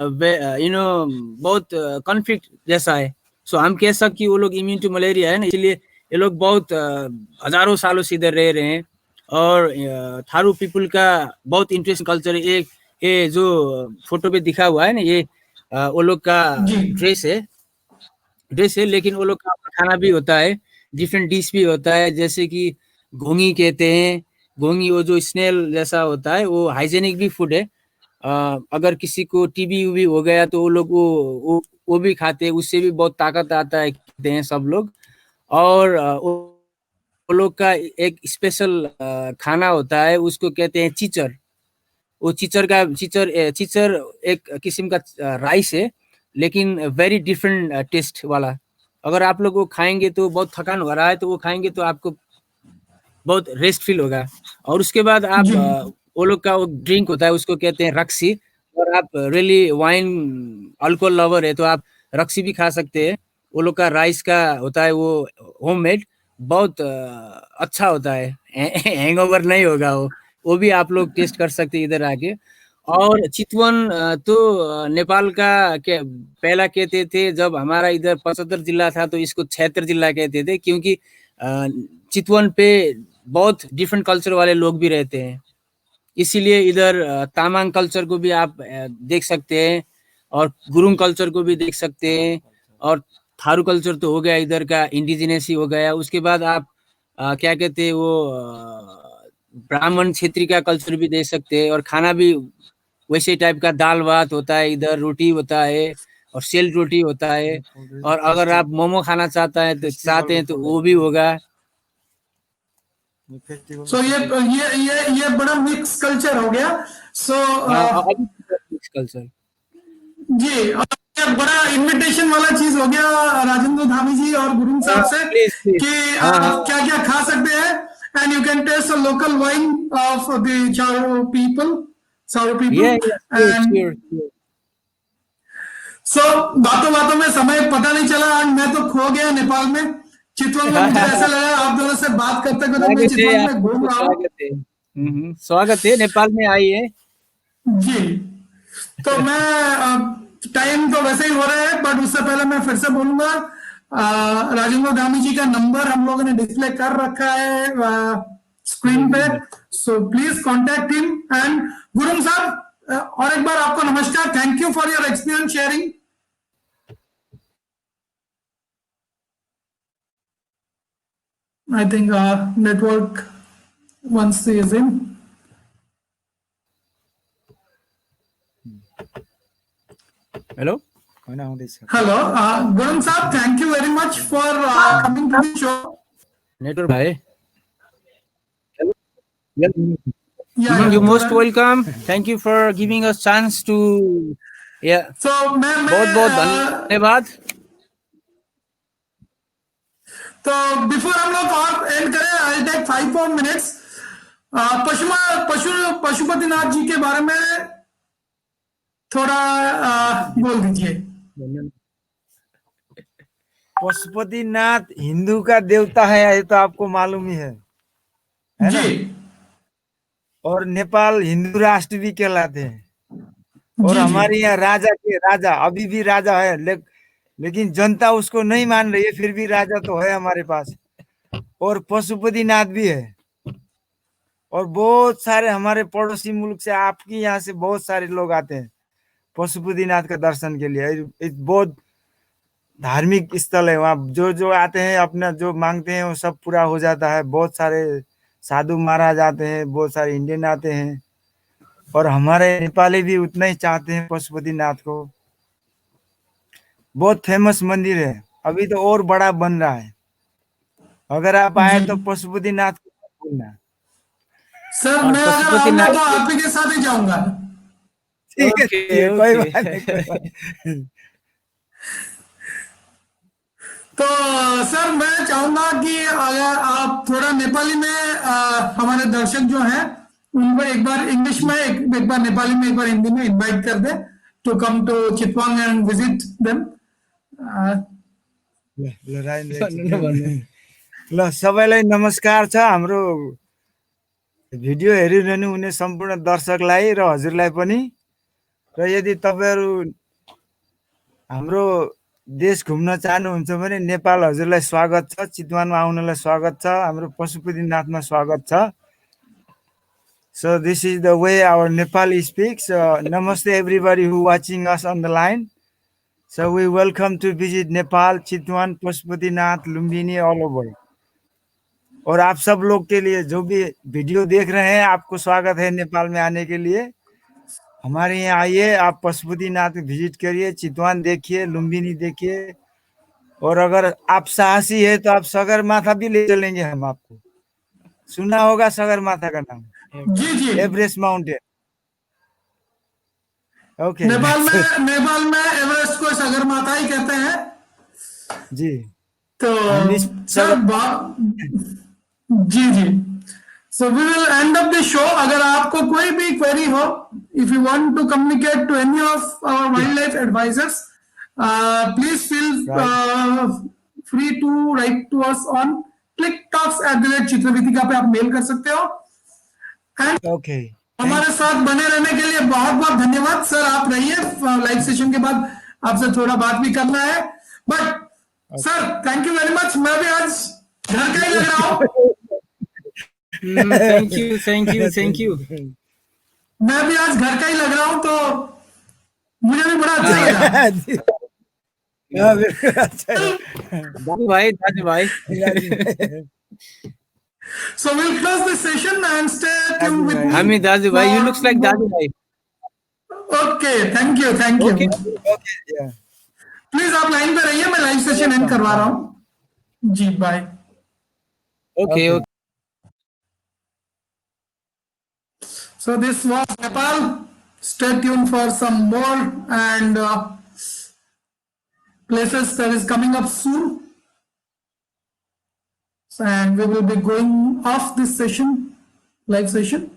Speaker 2: बहुत कॉन्फ्लिक्ट जैसा है। सो हम कह सकते कि वो लोग इम्यून टू मलेरिया है ना, इसलिए ये लोग बहुत हजारों सालों से इधर रह रहे हैं। और थारू पीपल का बहुत इंटरेस्टिंग कल्चर है। एक ये जो फोटो पे दिखा हुआ है ना, ये वो लोग का ड्रेस है, लेकिन वो लोग का खाना भी होता है, डिफरेंट डिश भी होता है, जैसे कि घोंगी कहते हैं। घोंगी वो जो स्नेल जैसा होता है, वो हाइजेनिक भी फूड है। अगर किसी को टीबी उबी हो गया तो वो लोग वो भी खाते हैं, उससे भी बहुत ताकत आता है कहते हैं सब लोग। और वो लोग का एक स्पेशल खाना होता है, उसको कहते हैं चिचर। वो चिचर एक किस्म का राइस है, लेकिन वेरी डिफरेंट टेस्ट वाला। अगर आप लोग वो खाएंगे तो बहुत थकान हो रहा है तो वो खाएंगे तो आपको बहुत रेस्ट फील होगा। और उसके बाद आप वो लोग का वो ड्रिंक होता है, उसको कहते हैं रक्सी। और आप रियली वाइन अल्कोहल लवर है तो आप रक्सी भी खा सकते हैं। वो लोग का राइस का होता है, वो होममेड, बहुत अच्छा होता है, हैंगओवर नहीं होगा वो भी आप लोग टेस्ट कर सकते हैं इधर आके। और चितवन तो नेपाल का पहला कहते थे, जब हमारा इधर 75 जिला था तो इसको 76 जिला कहते थे, क्योंकि चितवन पे बहुत डिफरेंट कल्चर वाले लोग भी रहते हैं। इसीलिए इधर तामांग कल्चर को भी आप देख सकते हैं और गुरुंग कल्चर को भी देख सकते हैं। और थारू कल्चर तो हो गया इधर का, इंडिजिनस ही हो गया। उसके बाद आप क्या कहते हैं वो ब्राह्मण क्षेत्रीय का कल्चर भी देख सकते हैं। और खाना भी वैसे टाइप का, दाल भात होता है इधर, रोटी होता है और सेल रोटी होता है। और अगर आप मोमो खाना चाहते हैं तो वो भी होगा।
Speaker 1: सो ये बड़ा मिक्स कल्चर हो गया। सो
Speaker 2: मिक्स कल्चर
Speaker 1: जी, और ये बड़ा इनविटेशन वाला चीज हो गया राजेंद्र धामी जी और गुरुंग साहब से कि क्या क्या खा सकते हैं, and you can taste a local wine of the Tharu people,
Speaker 2: Yeah, sure.
Speaker 1: सो बातों बातों में समय पता नहीं चला और मैं तो खो गया नेपाल में, चितवन में। मुझे ऐसा लगा आप दोनों से बात करते करते मैं
Speaker 2: स्वागत है
Speaker 1: चितवन में घूम
Speaker 2: आपको,
Speaker 1: रहा हूँ।
Speaker 2: स्वागत है। स्वागत है, नेपाल में आई है।
Speaker 1: जी। तो मैं टाइम तो वैसे ही हो रहा है, बट उससे पहले मैं फिर से बोलूंगा, राजेंद्र धामी जी का नंबर हम लोगों ने डिस्प्ले कर रखा है स्क्रीन पे, so please contact him. And Gurung साहब, और एक बार आपको नमस्कार, thank you for your experience sharing. I think network once is in.
Speaker 2: Hello,
Speaker 1: Hello, Gurung Saab, thank you very much for coming to the show.
Speaker 2: Network भाई।
Speaker 1: Yeah,
Speaker 2: You
Speaker 1: yeah,
Speaker 2: most welcome. Thank you for giving us chance to, yeah,
Speaker 1: So मैं
Speaker 2: बहुत बहुत धन्यवाद।
Speaker 1: तो बिफोर हम लोग और एंड करें, I take 5 more minutes। Pashupatinath ji के बारे में थोड़ा बोल दीजिए।
Speaker 3: पशुपतिनाथ हिंदू का देवता है, ये तो आपको मालूम ही है ना।
Speaker 1: जी
Speaker 3: और नेपाल हिंदू राष्ट्र भी कहलाते हैं। और
Speaker 1: जी जी
Speaker 3: हमारे यहाँ राजा के राजा अभी भी राजा है, लेकिन जनता उसको नहीं मान रही है, फिर भी राजा तो है हमारे पास। और पशुपतिनाथ भी है। और बहुत सारे हमारे पड़ोसी मुल्क से, आपके यहाँ से बहुत सारे लोग आते हैं पशुपतिनाथ का दर्शन के लिए। एक बहुत धार्मिक स्थल है, वहाँ जो जो आते हैं अपना जो मांगते हैं वो सब पूरा हो जाता है। बहुत सारे साधु महाराज आते हैं, बहुत सारे इंडियन आते हैं, और हमारे नेपाली भी उतना ही चाहते हैं पशुपतिनाथ को। बहुत फेमस मंदिर है, अभी तो और बड़ा बन रहा है। अगर आप आए
Speaker 1: जी।
Speaker 3: तो पशुपतिनाथ को मत भूलना।
Speaker 1: सर
Speaker 2: और
Speaker 1: मैं अगर आऊंगा तो आप ही के साथ ही जाऊंगा।
Speaker 3: ठीक है,
Speaker 2: ओके,
Speaker 3: ठीक है, कोई
Speaker 2: ओके।
Speaker 3: बात नहीं, कोई बात नहीं।
Speaker 1: तो सर मैं चाहूंगा कि अगर आप थोड़ा नेपाली में हमारे दर्शक जो हैं उनको एक बार इंग्लिश में, एक बार नेपाली में, एक बार हिंदी में इनवाइट कर दे to come to Chitwan and visit them.
Speaker 3: ल सबैलाई नमस्कार छ हाम्रो भिडियो हेरिरहनु हुने सम्पूर्ण दर्शकलाई र हजुरलाई पनि। र यदि तपाईहरु हाम्रो देश घुम्न चाहनुहुन्छ भने नेपाल हजुरलाई स्वागत छ, चितवनमा आउनलाई स्वागत छ, हाम्रो पशुपतिनाथमा स्वागत छ। So this is the way our Nepali speaks. Namaste everybody who watching us on the line. So we welcome to visit Nepal, Chitwan, Pashupatinath, Lumbini, all over. और आप सब लोग के लिए जो भी वीडियो देख रहे हैं, आपको स्वागत है नेपाल में आने के लिए। हमारे यहाँ आइए, आप पशुपतिनाथ विजिट करिए, चितवन देखिए, लुम्बिनी देखिए, और अगर आप साहसी है तो आप सगरमाथा भी ले चलेंगे हम आपको। सुना होगा सगरमाथा का नाम,
Speaker 1: जी जी।
Speaker 3: Everest mountain. ओके,
Speaker 1: नेपाल में एवरेस्ट को सगरमाथा ही कहते हैं।
Speaker 3: जी।
Speaker 1: तो सर जी जी। So we will end up the show. अगर आपको कोई भी क्वेरी हो, if you want to communicate to any of our wildlife advisers, please feel free to write to us on clicktalks@chitravitika पे आप मेल कर सकते हो। एंड
Speaker 3: ओके,
Speaker 1: हमारे साथ बने रहने के लिए बहुत बहुत धन्यवाद सर। आप रहिए, लाइव सेशन के बाद आपसे थोड़ा बात भी करना है। But sir thank you very much. मैं भी आज घर का ही लग रहा हूँ।
Speaker 2: Thank you, thank you, thank you.
Speaker 1: मैं भी आज घर का ही लग रहा हूँ, तो मुझे भी बड़ा अच्छा लगा।
Speaker 2: दादू भाई, दादू भाई।
Speaker 1: So we'll close this session and stay tuned with me.
Speaker 2: हामी दादू भाई, you looks like दादू भाई।
Speaker 1: Okay, thank you, thank you.
Speaker 3: Okay,
Speaker 1: please आप लाइन पे रहिए, मैं लाइव सेशन एंड करवा रहा हूँ जी। Bye.
Speaker 2: Okay, okay.
Speaker 1: So this was Nepal. Stay tuned for some more and places that is coming up soon. And we will be going off this session, live session.